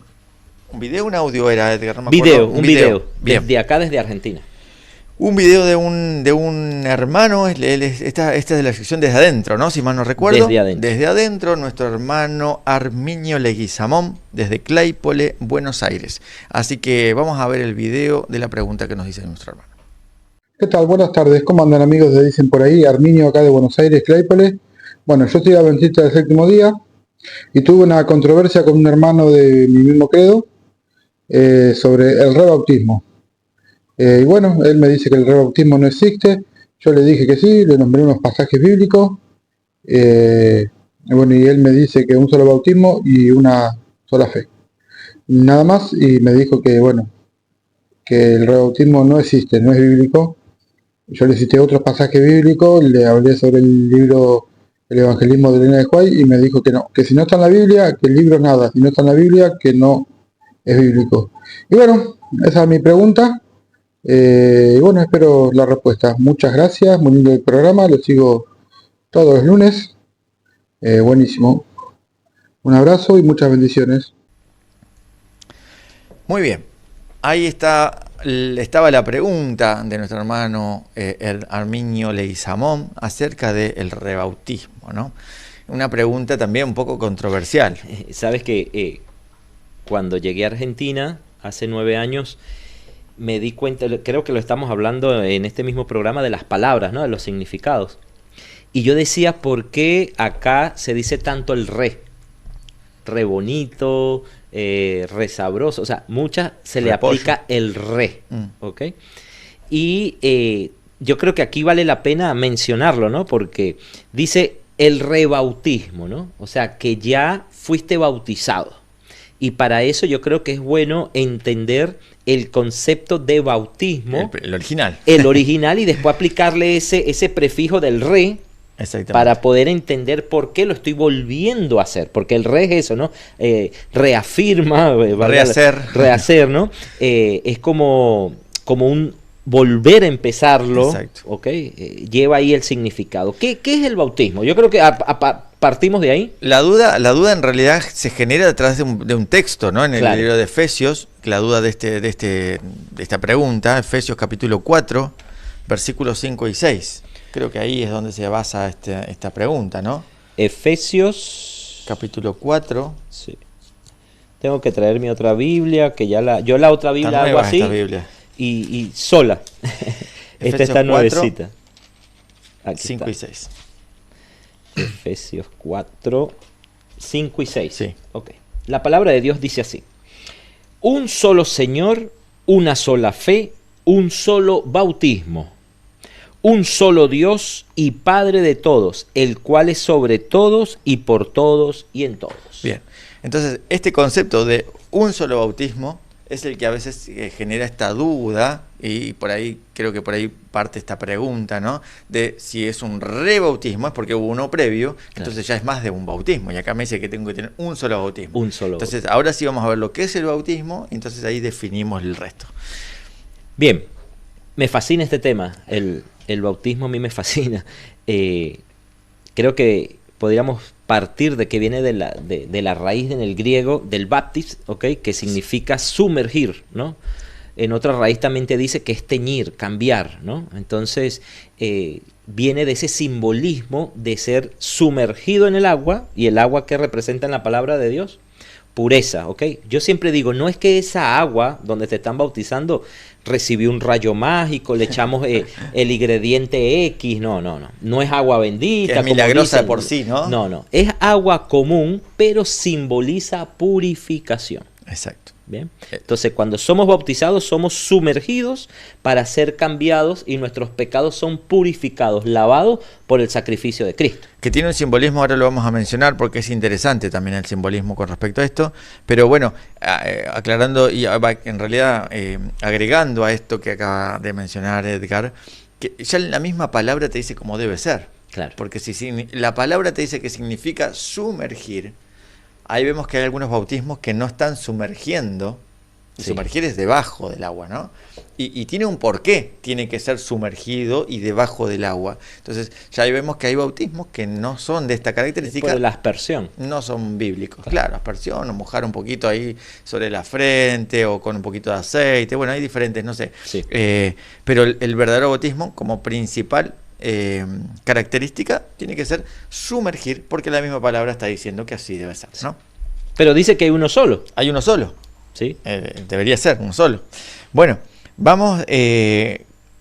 video, un audio era, Edgar, no me acuerdo. Un video. Bien. Desde acá, desde Argentina. Un video de un hermano, esta es de la sección Desde Adentro, ¿no? Si mal no recuerdo. Desde adentro, nuestro hermano Arminio Leguizamón, desde Claypole, Buenos Aires. Así que vamos a ver el video de la pregunta que nos dice nuestro hermano. ¿Qué tal? Buenas tardes. ¿Cómo andan, amigos? Le dicen por ahí, Arminio acá de Buenos Aires, Claypole. Bueno, yo soy adventista del séptimo día y tuve una controversia con un hermano de mi mismo credo sobre el rebautismo. Y bueno, él me dice que el rebautismo no existe, yo le dije que sí, le nombré unos pasajes bíblicos, bueno, y él me dice que un solo bautismo y una sola fe. nada más, y me dijo que, bueno, que el rebautismo no existe, no es bíblico. Yo le cité otros pasajes bíblicos, le hablé sobre el libro El Evangelismo de Elena de White y me dijo que no, que si no está en la Biblia, que el libro nada, si no está en la Biblia, que no es bíblico. Y bueno, esa es mi pregunta. Y bueno, espero la respuesta. Muchas gracias, muy lindo el programa, lo sigo todos los lunes. Buenísimo. Un abrazo y muchas bendiciones. Muy bien. Ahí estaba la pregunta de nuestro hermano el Arminio Leguizamón acerca del rebautismo, ¿no? Una pregunta también un poco controversial. Sabes que cuando llegué a Argentina hace 9 años, me di cuenta, creo que lo estamos hablando en este mismo programa, de las palabras, ¿no? De los significados. Y yo decía, ¿por qué acá se dice tanto el re? Re bonito, re sabroso, o sea, muchas se le aplica el re, ¿ok? Y yo creo que aquí vale la pena mencionarlo, ¿no? Porque dice el rebautismo, ¿no? O sea, que ya fuiste bautizado. Y para eso yo creo que es bueno entender el concepto de bautismo. El original. El original, y después aplicarle ese prefijo del re, para poder entender por qué lo estoy volviendo a hacer. Porque el re es eso, ¿no? Reafirma. Rehacer, ¿no? Es como un volver a empezarlo. Exacto. ¿Ok? Lleva ahí el significado. ¿Qué es el bautismo? Yo creo que partimos de ahí. La duda en realidad se genera a través de un texto, ¿no? En el libro de Efesios, la duda de esta pregunta, Efesios capítulo 4, versículos 5 y 6. Creo que ahí es donde se basa esta pregunta, ¿no? Efesios capítulo 4. Sí. Tengo que traer mi otra Biblia, que yo la otra Biblia hago así y sola. Esta está nuevecita. 5 y 6. Efesios 4, 5 y 6. Sí. Okay. La palabra de Dios dice así: un solo Señor, una sola fe, un solo bautismo, un solo Dios y Padre de todos, el cual es sobre todos y por todos y en todos. Bien, entonces este concepto de un solo bautismo es el que a veces genera esta duda, y por ahí creo que por ahí parte esta pregunta, ¿no? De si es un rebautismo, es porque hubo uno previo, entonces ya es más de un bautismo, y acá me dice que tengo que tener un solo bautismo. Entonces ahora sí vamos a ver lo que es el bautismo, y entonces ahí definimos el resto. Bien, me fascina este tema, el bautismo a mí me fascina. Creo que podríamos partir de que viene de la raíz en el griego del baptis, ¿okay? Que significa sumergir, ¿no? En otra raíz también te dice que es teñir, cambiar, ¿no? Entonces viene de ese simbolismo de ser sumergido en el agua, y el agua que representa en la palabra de Dios, pureza, ¿ok? Yo siempre digo, no es que esa agua donde te están bautizando recibió un rayo mágico, le echamos el ingrediente X, no es agua bendita. Que es milagrosa de por sí, ¿no? No, es agua común, pero simboliza purificación. Exacto. Bien. Entonces, cuando somos bautizados, somos sumergidos para ser cambiados, y nuestros pecados son purificados, lavados por el sacrificio de Cristo. Que tiene un simbolismo, ahora lo vamos a mencionar porque es interesante también el simbolismo con respecto a esto, pero bueno, aclarando y en realidad agregando a esto que acaba de mencionar Edgar, que ya la misma palabra te dice cómo debe ser. Claro. Porque si la palabra te dice que significa sumergir, ahí vemos que hay algunos bautismos que no están sumergiendo. Y sumergir es debajo del agua, ¿no? Y tiene un porqué, tiene que ser sumergido y debajo del agua. Entonces, ya ahí vemos que hay bautismos que no son de esta característica. Por la aspersión. No son bíblicos. Claro, aspersión, o mojar un poquito ahí sobre la frente, o con un poquito de aceite. Bueno, hay diferentes, no sé. Sí. Pero el verdadero bautismo, como principal característica, tiene que ser sumergir, porque la misma palabra está diciendo que así debe ser, ¿no? Pero dice que hay uno solo. Hay uno solo. Sí. Debería ser uno solo. Bueno, vamos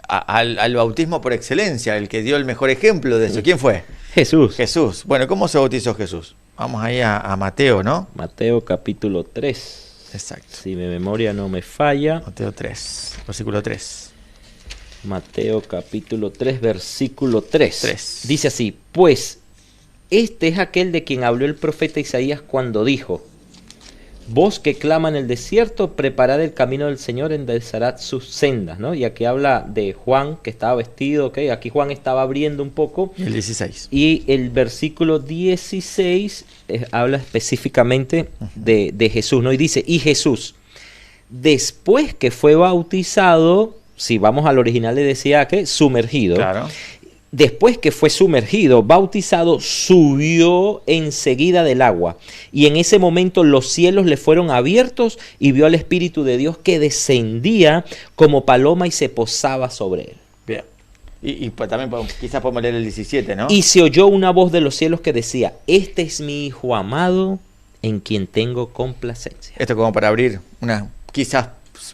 al bautismo por excelencia, el que dio el mejor ejemplo de eso. ¿Quién fue? Jesús. Jesús. Bueno, ¿cómo se bautizó Jesús? Vamos ahí a Mateo, ¿no? Mateo capítulo 3. Exacto. Si mi memoria no me falla. Mateo 3, versículo 3. Mateo capítulo 3, versículo 3. 3. Dice así: pues este es aquel de quien habló el profeta Isaías cuando dijo: Voz que clama en el desierto, preparad el camino del Señor, enderezará sus sendas, ¿no? Y aquí habla de Juan, que estaba vestido, ¿ok? Aquí Juan estaba abriendo un poco. El 16. Y el versículo 16 habla específicamente de Jesús, ¿no? Y dice, y Jesús, después que fue bautizado, si vamos al original le decía que sumergido. Claro. Después que fue sumergido, bautizado, subió enseguida del agua. Y en ese momento los cielos le fueron abiertos y vio al Espíritu de Dios que descendía como paloma y se posaba sobre él. Bien. Y pues también quizás podemos leer el 17, ¿no? Y se oyó una voz de los cielos que decía, este es mi Hijo amado en quien tengo complacencia. Esto como para abrir una quizás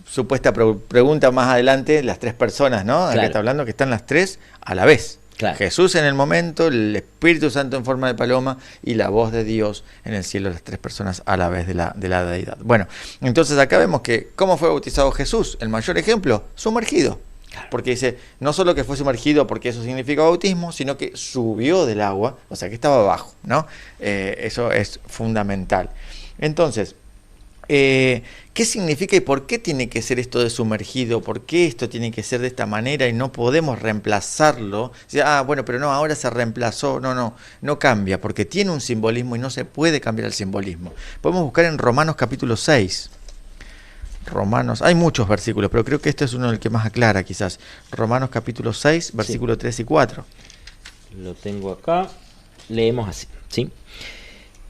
supuesta pregunta más adelante, las tres personas, ¿no? De Claro. que está hablando, que están las tres a la vez. Claro. Jesús en el momento, el Espíritu Santo en forma de paloma y la voz de Dios en el cielo, las tres personas a la vez de la deidad. Bueno, entonces acá vemos que ¿cómo fue bautizado Jesús? El mayor ejemplo, sumergido. Claro. Porque dice, no solo que fue sumergido porque eso significa bautismo, sino que subió del agua, o sea que estaba abajo, ¿no? Eso es fundamental. Entonces, ¿qué significa y por qué tiene que ser esto de sumergido? ¿Por qué esto tiene que ser de esta manera y no podemos reemplazarlo? Bueno, pero no, ahora se reemplazó. No cambia, porque tiene un simbolismo y no se puede cambiar el simbolismo. Podemos buscar en Romanos capítulo 6. Romanos, hay muchos versículos, pero creo que este es uno del que más aclara quizás. Romanos capítulo 6, versículos 3 y 4. Lo tengo acá. Leemos así, ¿sí?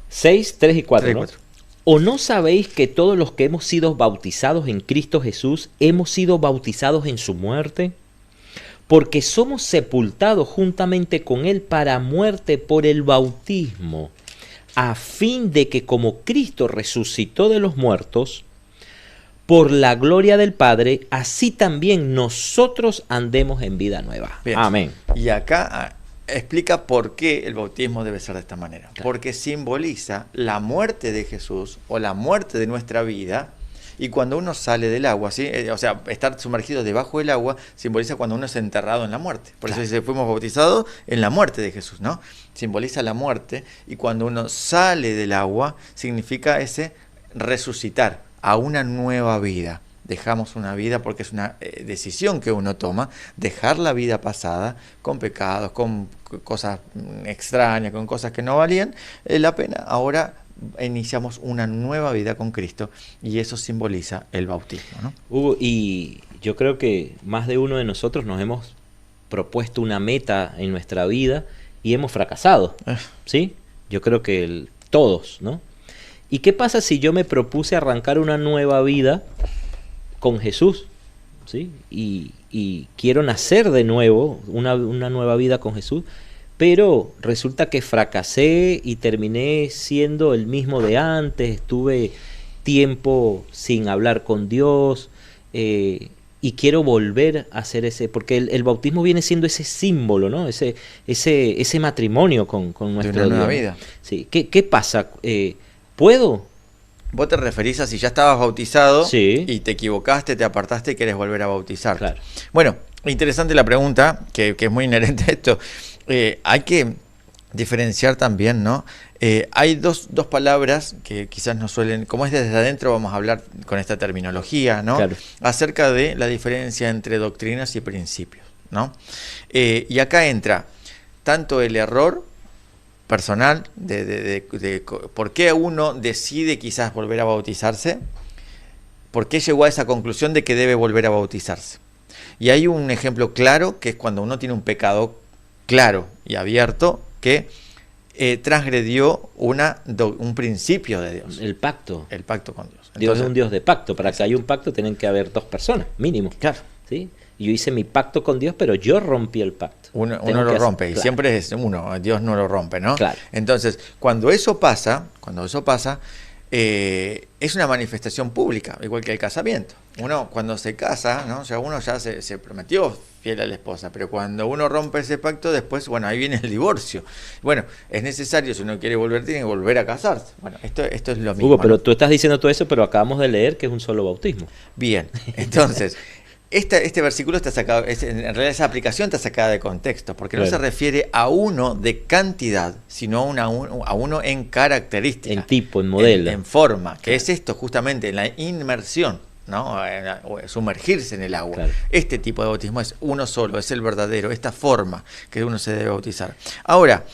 6, 3 y 4, 3 y ¿no? 4. ¿O no sabéis que todos los que hemos sido bautizados en Cristo Jesús hemos sido bautizados en su muerte? Porque somos sepultados juntamente con Él para muerte por el bautismo, a fin de que como Cristo resucitó de los muertos, por la gloria del Padre, así también nosotros andemos en vida nueva. Bien. Amén. Y acá explica por qué el bautismo debe ser de esta manera. Claro. Porque simboliza la muerte de Jesús o la muerte de nuestra vida. Y cuando uno sale del agua, ¿sí? O sea, estar sumergido debajo del agua simboliza cuando uno es enterrado en la muerte. Por Claro. eso dice, fuimos bautizados en la muerte de Jesús, ¿no? Simboliza la muerte. Y cuando uno sale del agua, significa ese resucitar a una nueva vida. Dejamos una vida porque es una decisión que uno toma, dejar la vida pasada con pecados, con cosas extrañas, con cosas que no valían la pena. Ahora iniciamos una nueva vida con Cristo y eso simboliza el bautismo, ¿no? Hugo, y yo creo que más de uno de nosotros nos hemos propuesto una meta en nuestra vida y hemos fracasado, ¿sí? Yo creo que todos, ¿no? ¿Y qué pasa si yo me propuse arrancar una nueva vida con Jesús, ¿sí? Y quiero nacer de nuevo, una nueva vida con Jesús, pero resulta que fracasé y terminé siendo el mismo de antes, estuve tiempo sin hablar con Dios, y quiero volver a hacer ese, porque el bautismo viene siendo ese símbolo, ¿no? Ese matrimonio con nuestro de una nueva Dios, vida. ¿no? Sí. ¿Qué pasa? ¿Puedo? Vos te referís a si ya estabas bautizado Sí. y te equivocaste, te apartaste y querés volver a bautizarte. Claro. Bueno, interesante la pregunta, que es muy inherente a esto. Hay que diferenciar también, ¿no? Hay dos palabras que quizás no suelen, como es desde adentro, vamos a hablar con esta terminología, ¿no? Claro. Acerca de la diferencia entre doctrinas y principios, ¿no? Y acá entra tanto el error personal de por qué uno decide quizás volver a bautizarse, por qué llegó a esa conclusión de que debe volver a bautizarse. Y hay un ejemplo claro, que es cuando uno tiene un pecado claro y abierto que transgredió un principio de Dios, El pacto. el pacto con Dios. Dios es Entonces, un Dios de pacto. Para que haya un pacto tienen que haber dos personas, mínimo. claro, ¿Sí? Y yo hice mi pacto con Dios, pero yo rompí el pacto. uno Tengo lo que rompe hacer- y claro. siempre es uno, Dios no lo rompe, ¿no? Claro. Entonces, cuando eso pasa, es una manifestación pública, igual que el casamiento. Uno cuando se casa, ¿no? O sea, uno ya se prometió fiel a la esposa, pero cuando uno rompe ese pacto, después, bueno, ahí viene el divorcio. Bueno, es necesario, si uno quiere volver, tiene que volver a casarse. Bueno, esto es lo mismo. Hugo, pero ¿no? tú estás diciendo todo eso, pero acabamos de leer que es un solo bautismo. Bien, entonces, Este versículo está sacado, en realidad esa aplicación está sacada de contexto, porque no se refiere a uno de cantidad, sino a uno en característica. En tipo, en modelo. En forma, que es esto justamente, la inmersión, ¿no? Sumergirse en el agua. Claro. Este tipo de bautismo es uno solo, es el verdadero, esta forma que uno se debe bautizar. Ahora,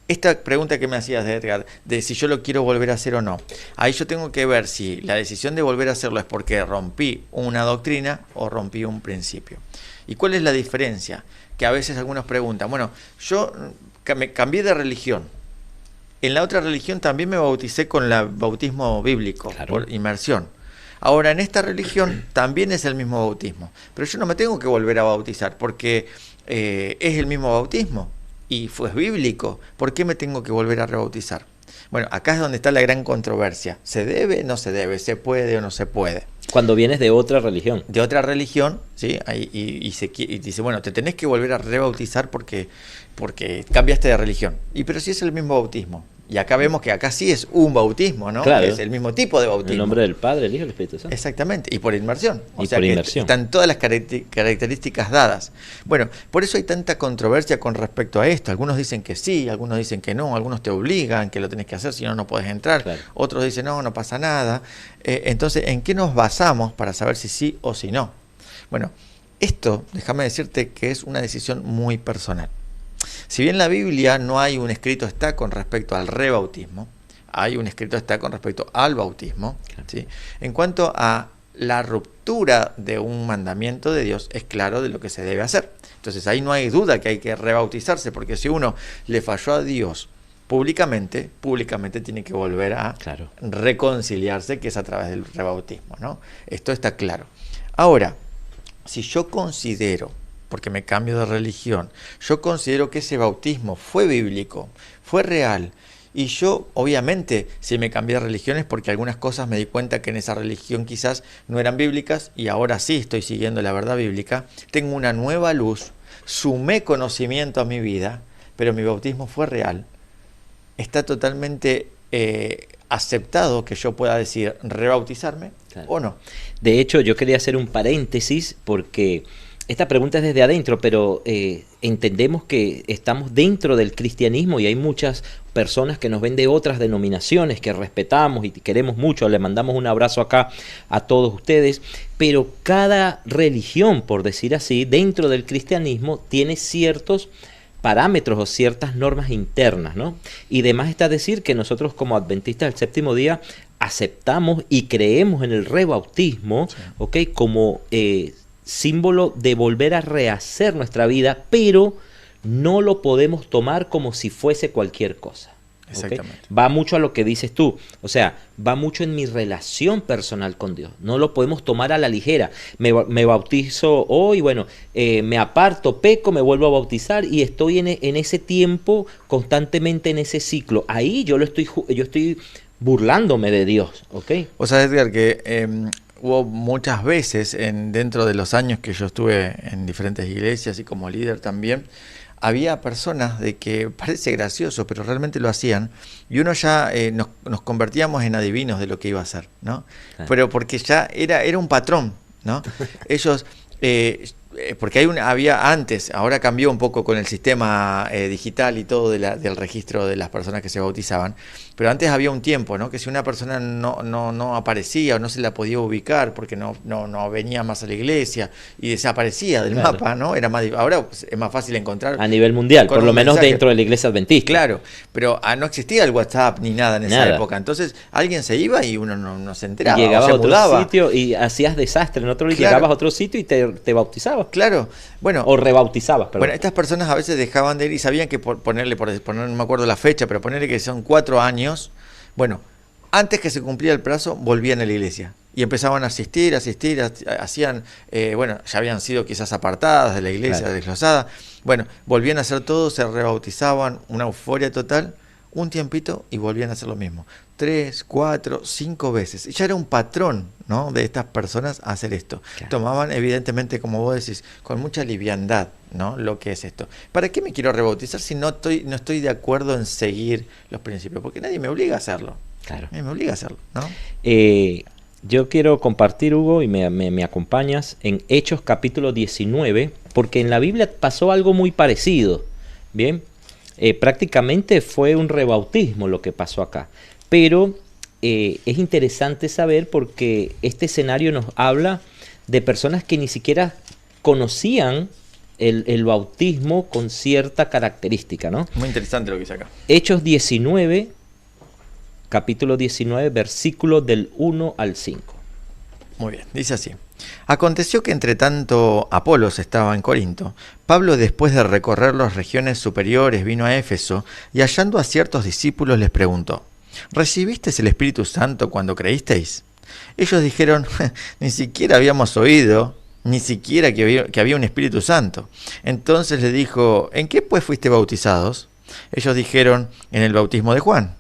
esta pregunta que me hacías, Edgar, de si yo lo quiero volver a hacer o no, ahí yo tengo que ver si la decisión de volver a hacerlo es porque rompí una doctrina o rompí un principio. ¿Y cuál es la diferencia? Que a veces algunos preguntan, bueno, yo me cambié de religión. En la otra religión también me bauticé con el bautismo bíblico, claro, por inmersión. Ahora, en esta religión también es el mismo bautismo, pero yo no me tengo que volver a bautizar porque es el mismo bautismo. Y fue bíblico, ¿por qué me tengo que volver a rebautizar? Bueno, acá es donde está la gran controversia. ¿Se debe? ¿No se debe? ¿Se puede o no se puede? Cuando vienes de otra religión. De otra religión, ¿sí? Y dice, bueno, te tenés que volver a rebautizar porque cambiaste de religión. Pero sí es el mismo bautismo. Y acá vemos que acá sí es un bautismo, ¿no? Claro. Es el mismo tipo de bautismo. En el nombre del Padre, el Hijo y el Espíritu Santo. Exactamente, y por inmersión. Y por inmersión. Están todas las características dadas. Bueno, por eso hay tanta controversia con respecto a esto. Algunos dicen que sí, algunos dicen que no, algunos te obligan que lo tenés que hacer, si no, no podés entrar. Claro. Otros dicen, no, no pasa nada. Entonces, ¿en qué nos basamos para saber si sí o si no? Bueno, esto, déjame decirte que es una decisión muy personal. Si bien en la Biblia no hay un escrito está con respecto al rebautismo, hay un escrito está con respecto al bautismo, ¿sí? En cuanto a la ruptura de un mandamiento de Dios, es claro de lo que se debe hacer. Entonces ahí no hay duda que hay que rebautizarse, porque si uno le falló a Dios públicamente tiene que volver a reconciliarse, que es a través del rebautismo, ¿no? Esto está claro. Ahora, si yo considero, porque me cambio de religión, yo considero que ese bautismo fue bíblico, fue real, y yo, obviamente, si me cambié de religión es porque algunas cosas me di cuenta que en esa religión quizás no eran bíblicas, y ahora sí estoy siguiendo la verdad bíblica, tengo una nueva luz, sumé conocimiento a mi vida, pero mi bautismo fue real, está totalmente aceptado que yo pueda decir rebautizarme o no. De hecho, yo quería hacer un paréntesis porque esta pregunta es desde adentro, pero entendemos que estamos dentro del cristianismo y hay muchas personas que nos ven de otras denominaciones que respetamos y queremos mucho. Le mandamos un abrazo acá a todos ustedes, pero cada religión, por decir así, dentro del cristianismo tiene ciertos parámetros o ciertas normas internas, ¿no? Y demás está decir que nosotros como adventistas del séptimo día aceptamos y creemos en el rebautismo, sí, ¿ok? Como símbolo de volver a rehacer nuestra vida, pero no lo podemos tomar como si fuese cualquier cosa. Exactamente. ¿Okay? Va mucho a lo que dices tú, o sea, va mucho en mi relación personal con Dios. No lo podemos tomar a la ligera. Me bautizo hoy, bueno, me aparto, peco, me vuelvo a bautizar y estoy en ese tiempo constantemente en ese ciclo. Ahí yo estoy burlándome de Dios, ¿ok? O sea, Edgar, que hubo muchas veces dentro de los años que yo estuve en diferentes iglesias y como líder también, había personas de que parece gracioso, pero realmente lo hacían, y uno ya nos convertíamos en adivinos de lo que iba a hacer, ¿no? Claro. Pero porque ya era un patrón, ¿no? Ellos, porque había antes, ahora cambió un poco con el sistema digital y todo del registro de las personas que se bautizaban, pero antes había un tiempo, ¿no? Que si una persona no aparecía o no se la podía ubicar porque no venía más a la iglesia y desaparecía del mapa, ¿no? Ahora es más fácil encontrar. A nivel mundial, por lo menos dentro de la iglesia adventista. Claro, pero no existía el WhatsApp ni nada en esa época. Entonces alguien se iba y uno no se enteraba. Y llegabas a otro sitio y hacías desastre en otro lugar, llegabas a otro sitio y te bautizabas. Claro, bueno. O rebautizabas, perdón. Bueno, estas personas a veces dejaban de ir y sabían que ponerle, no me acuerdo la fecha, pero ponerle que son 4 años. Bueno, antes que se cumplía el plazo, volvían a la iglesia y empezaban a asistir, hacían, ya habían sido quizás apartadas de la iglesia, claro, desglosadas. Bueno, volvían a hacer todo, se rebautizaban, una euforia total, un tiempito y volvían a hacer lo mismo. 3, 4, 5 veces. Y ya era un patrón, ¿no?, de estas personas hacer esto. Claro. Tomaban, evidentemente, como vos decís, con mucha liviandad, ¿no?, lo que es esto. ¿Para qué me quiero rebautizar si no estoy de acuerdo en seguir los principios? Porque nadie me obliga a hacerlo. Claro. Nadie me obliga a hacerlo, ¿no? Yo quiero compartir, Hugo, y me acompañas en Hechos capítulo 19, porque en la Biblia pasó algo muy parecido. Bien, prácticamente fue un rebautismo lo que pasó acá, pero es interesante saber porque este escenario nos habla de personas que ni siquiera conocían el bautismo con cierta característica, ¿no? Muy interesante lo que dice acá. Hechos 19, capítulo 19, versículos del 1 al 5. Muy bien, dice así. Aconteció que entre tanto Apolos estaba en Corinto, Pablo, después de recorrer las regiones superiores, vino a Éfeso y hallando a ciertos discípulos les preguntó: ¿recibisteis el Espíritu Santo cuando creísteis? Ellos dijeron: ni siquiera habíamos oído, ni siquiera que había un Espíritu Santo. Entonces le dijo: ¿en qué pues fuiste bautizados? Ellos dijeron: en el bautismo de Juan.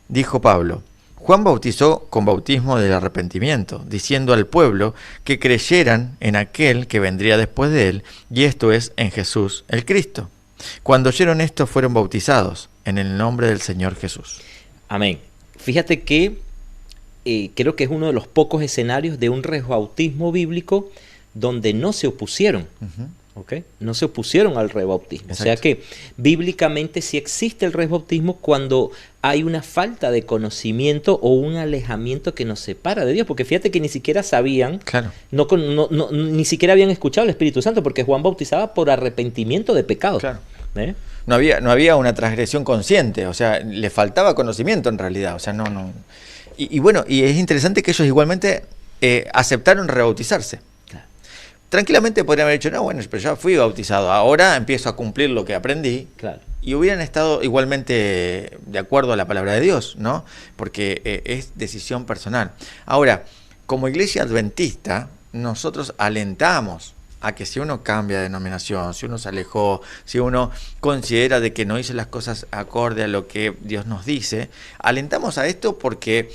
Dijo Pablo: Juan bautizó con bautismo del arrepentimiento, diciendo al pueblo que creyeran en aquel que vendría después de él, y esto es, en Jesús el Cristo. Cuando oyeron esto, fueron bautizados en el nombre del Señor Jesús. Amén. Fíjate que creo que es uno de los pocos escenarios de un rebautismo bíblico donde no se opusieron. ¿Okay? No se opusieron al rebautismo. Exacto. O sea que bíblicamente sí existe el rebautismo cuando hay una falta de conocimiento o un alejamiento que nos separa de Dios. Porque fíjate que ni siquiera sabían, claro, ni siquiera habían escuchado el Espíritu Santo, porque Juan bautizaba por arrepentimiento de pecados. Claro. No había una transgresión consciente, o sea, le faltaba conocimiento en realidad. O sea, no. Y bueno, y es interesante que ellos igualmente aceptaron rebautizarse. Tranquilamente podrían haber dicho: no, bueno, pero ya fui bautizado, ahora empiezo a cumplir lo que aprendí. Claro. Y hubieran estado igualmente de acuerdo a la palabra de Dios, ¿no? Porque es decisión personal. Ahora, como iglesia adventista, nosotros alentamos a que si uno cambia de denominación, si uno se alejó, si uno considera de que no hizo las cosas acorde a lo que Dios nos dice, alentamos a esto porque,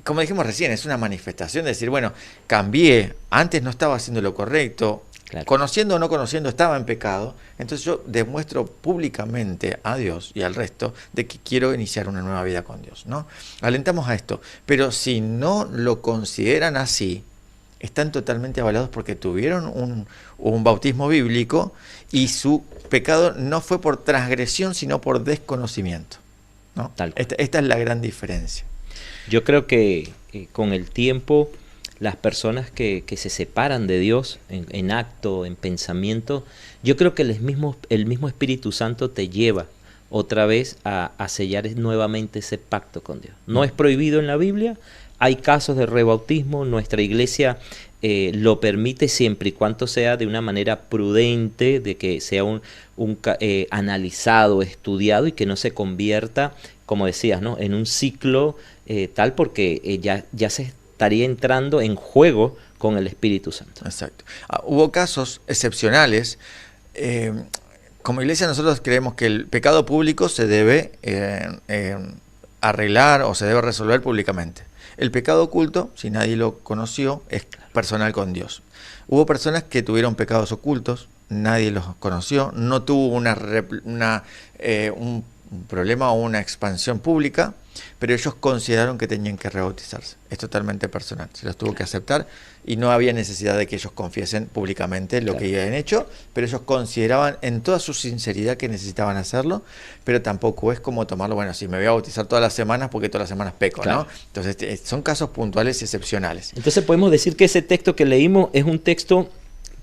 como dijimos recién, es una manifestación de decir: bueno, cambié, antes no estaba haciendo lo correcto, claro, conociendo o no conociendo estaba en pecado, entonces yo demuestro públicamente a Dios y al resto de que quiero iniciar una nueva vida con Dios, ¿no? Alentamos a esto, pero si no lo consideran así, están totalmente avalados porque tuvieron un bautismo bíblico y su pecado no fue por transgresión, sino por desconocimiento, ¿no? Esta es la gran diferencia. Yo creo que con el tiempo las personas que se separan de Dios en acto, en pensamiento, yo creo que el mismo Espíritu Santo te lleva otra vez a sellar nuevamente ese pacto con Dios. No es prohibido en la Biblia, hay casos de rebautismo, nuestra iglesia lo permite siempre y cuando sea de una manera prudente, de que sea analizado, estudiado y que no se convierta, como decías, ¿no?, en un ciclo tal, porque ya se estaría entrando en juego con el Espíritu Santo. Exacto. Hubo casos excepcionales. Como iglesia nosotros creemos que el pecado público se debe arreglar o se debe resolver públicamente. El pecado oculto, si nadie lo conoció, es personal con Dios. Hubo personas que tuvieron pecados ocultos, nadie los conoció, no tuvo un problema o una expansión pública, pero ellos consideraron que tenían que rebautizarse. Es totalmente personal, se los tuvo que aceptar y no había necesidad de que ellos confiesen públicamente lo que habían hecho, pero ellos consideraban en toda su sinceridad que necesitaban hacerlo, pero tampoco es como tomarlo: bueno, si me voy a bautizar todas las semanas porque todas las semanas peco, ¿no? Entonces son casos puntuales y excepcionales. Entonces podemos decir que ese texto que leímos es un texto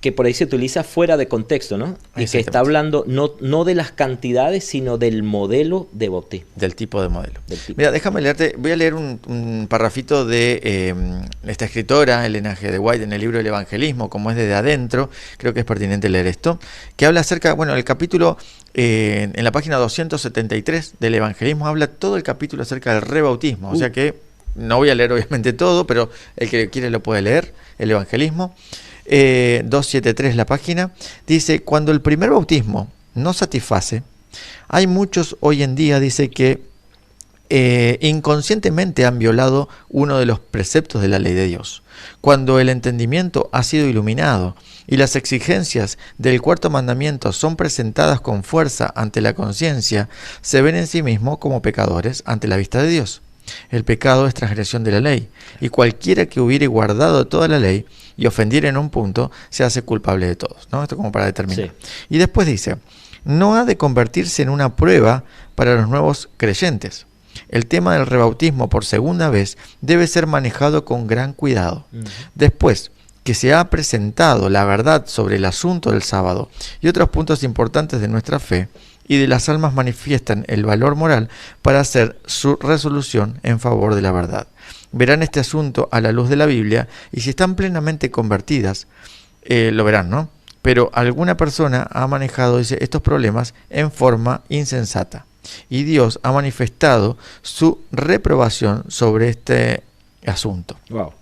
que por ahí se utiliza fuera de contexto, ¿no? Y que está hablando no de las cantidades, sino del modelo de bautismo. Del tipo de modelo. Mira, déjame leerte, voy a leer un parrafito de esta escritora, Elena G. de White, en el libro del Evangelismo, como es desde adentro, creo que es pertinente leer esto, que habla acerca, bueno, el capítulo, en la página 273 del Evangelismo, habla todo el capítulo acerca del rebautismo, o sea que no voy a leer obviamente todo, pero el que quiere lo puede leer, el Evangelismo. 273 la página, dice: cuando el primer bautismo no satisface, hay muchos hoy en día, dice, que inconscientemente han violado uno de los preceptos de la ley de Dios. Cuando el entendimiento ha sido iluminado y las exigencias del cuarto mandamiento son presentadas con fuerza ante la conciencia, se ven en sí mismos como pecadores ante la vista de Dios. El pecado es transgresión de la ley, y cualquiera que hubiere guardado toda la ley y ofendiera en un punto, se hace culpable de todos, ¿no? Esto como para determinar. Sí. Y después dice, no ha de convertirse en una prueba para los nuevos creyentes. El tema del rebautismo por segunda vez debe ser manejado con gran cuidado. Después que se ha presentado la verdad sobre el asunto del sábado y otros puntos importantes de nuestra fe, y de las almas manifiestan el valor moral para hacer su resolución en favor de la verdad. Verán este asunto a la luz de la Biblia, y si están plenamente convertidas, lo verán, ¿no? Pero alguna persona ha manejado, dice, estos problemas en forma insensata, y Dios ha manifestado su reprobación sobre este asunto. Wow.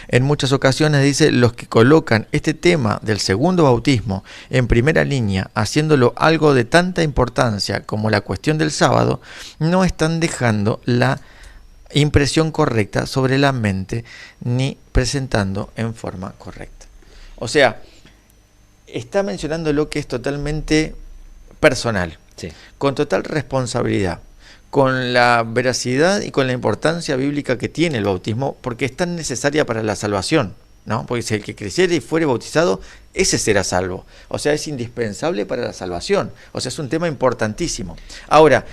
En muchas ocasiones, dice, los que colocan este tema del segundo bautismo en primera línea, haciéndolo algo de tanta importancia como la cuestión del sábado, no están dejando la impresión correcta sobre la mente ni presentando en forma correcta. O sea, está mencionando lo que es totalmente personal, Sí. con total responsabilidad, con la veracidad y con la importancia bíblica que tiene el bautismo, porque es tan necesaria para la salvación, ¿no? Porque si el que creciere y fuere bautizado, ese será salvo. O sea, es indispensable para la salvación. O sea, es un tema importantísimo. Ahora,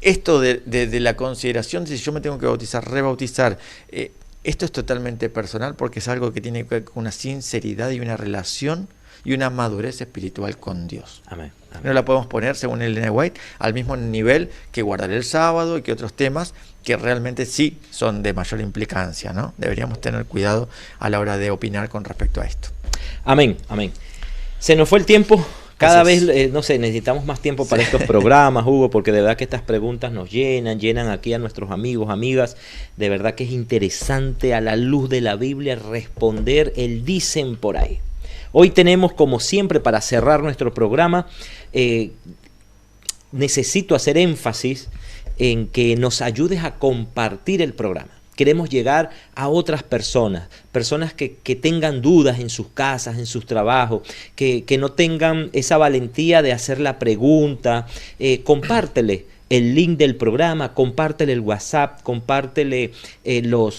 esto de la consideración de si yo me tengo que bautizar, rebautizar, esto es totalmente personal, porque es algo que tiene que ver con una sinceridad y una relación y una madurez espiritual con Dios. Amén. Amén. No la podemos poner, según Ellen White, al mismo nivel que guardar el sábado y que otros temas que realmente sí son de mayor implicancia, ¿no? Deberíamos tener cuidado a la hora de opinar con respecto a esto. Amén. Amén. Se nos fue el tiempo. Cada Así vez, es. no sé, necesitamos más tiempo para estos programas, Hugo, porque de verdad que estas preguntas nos llenan aquí a nuestros amigos, amigas. De verdad que es interesante a la luz de la Biblia responder el dicen por ahí. Hoy tenemos, como siempre, para cerrar nuestro programa, necesito hacer énfasis en que nos ayudes a compartir el programa. Queremos llegar a otras personas que tengan dudas en sus casas, en sus trabajos, que no tengan esa valentía de hacer la pregunta. Compártele el link del programa, compártele el WhatsApp, compártele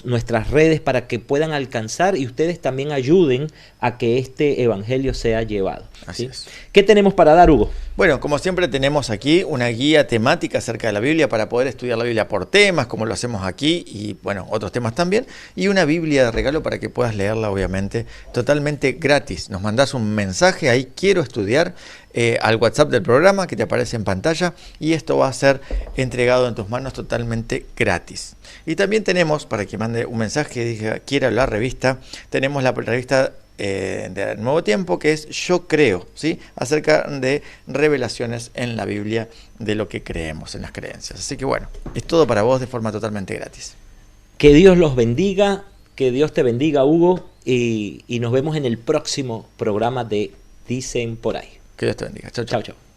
nuestras redes para que puedan alcanzar y ustedes también ayuden a que este evangelio sea llevado. Así ¿sí? es. ¿Qué tenemos para dar, Hugo? Bueno, como siempre tenemos aquí una guía temática acerca de la Biblia para poder estudiar la Biblia por temas, como lo hacemos aquí, y bueno, otros temas también, y una Biblia de regalo para que puedas leerla, obviamente, totalmente gratis. Nos mandás un mensaje ahí, quiero estudiar, al WhatsApp del programa que te aparece en pantalla, y esto va a ser entregado en tus manos totalmente gratis. Y también tenemos, para que mande un mensaje que diga quiera la revista, tenemos la revista de Nuevo Tiempo, que es Yo Creo, ¿sí? Acerca de revelaciones en la Biblia de lo que creemos, en las creencias. Así que bueno, es todo para vos de forma totalmente gratis. Que Dios los bendiga, que Dios te bendiga, Hugo, y nos vemos en el próximo programa de Dicen por ahí. Que Dios te bendiga. Chau, chau. Chao, chao.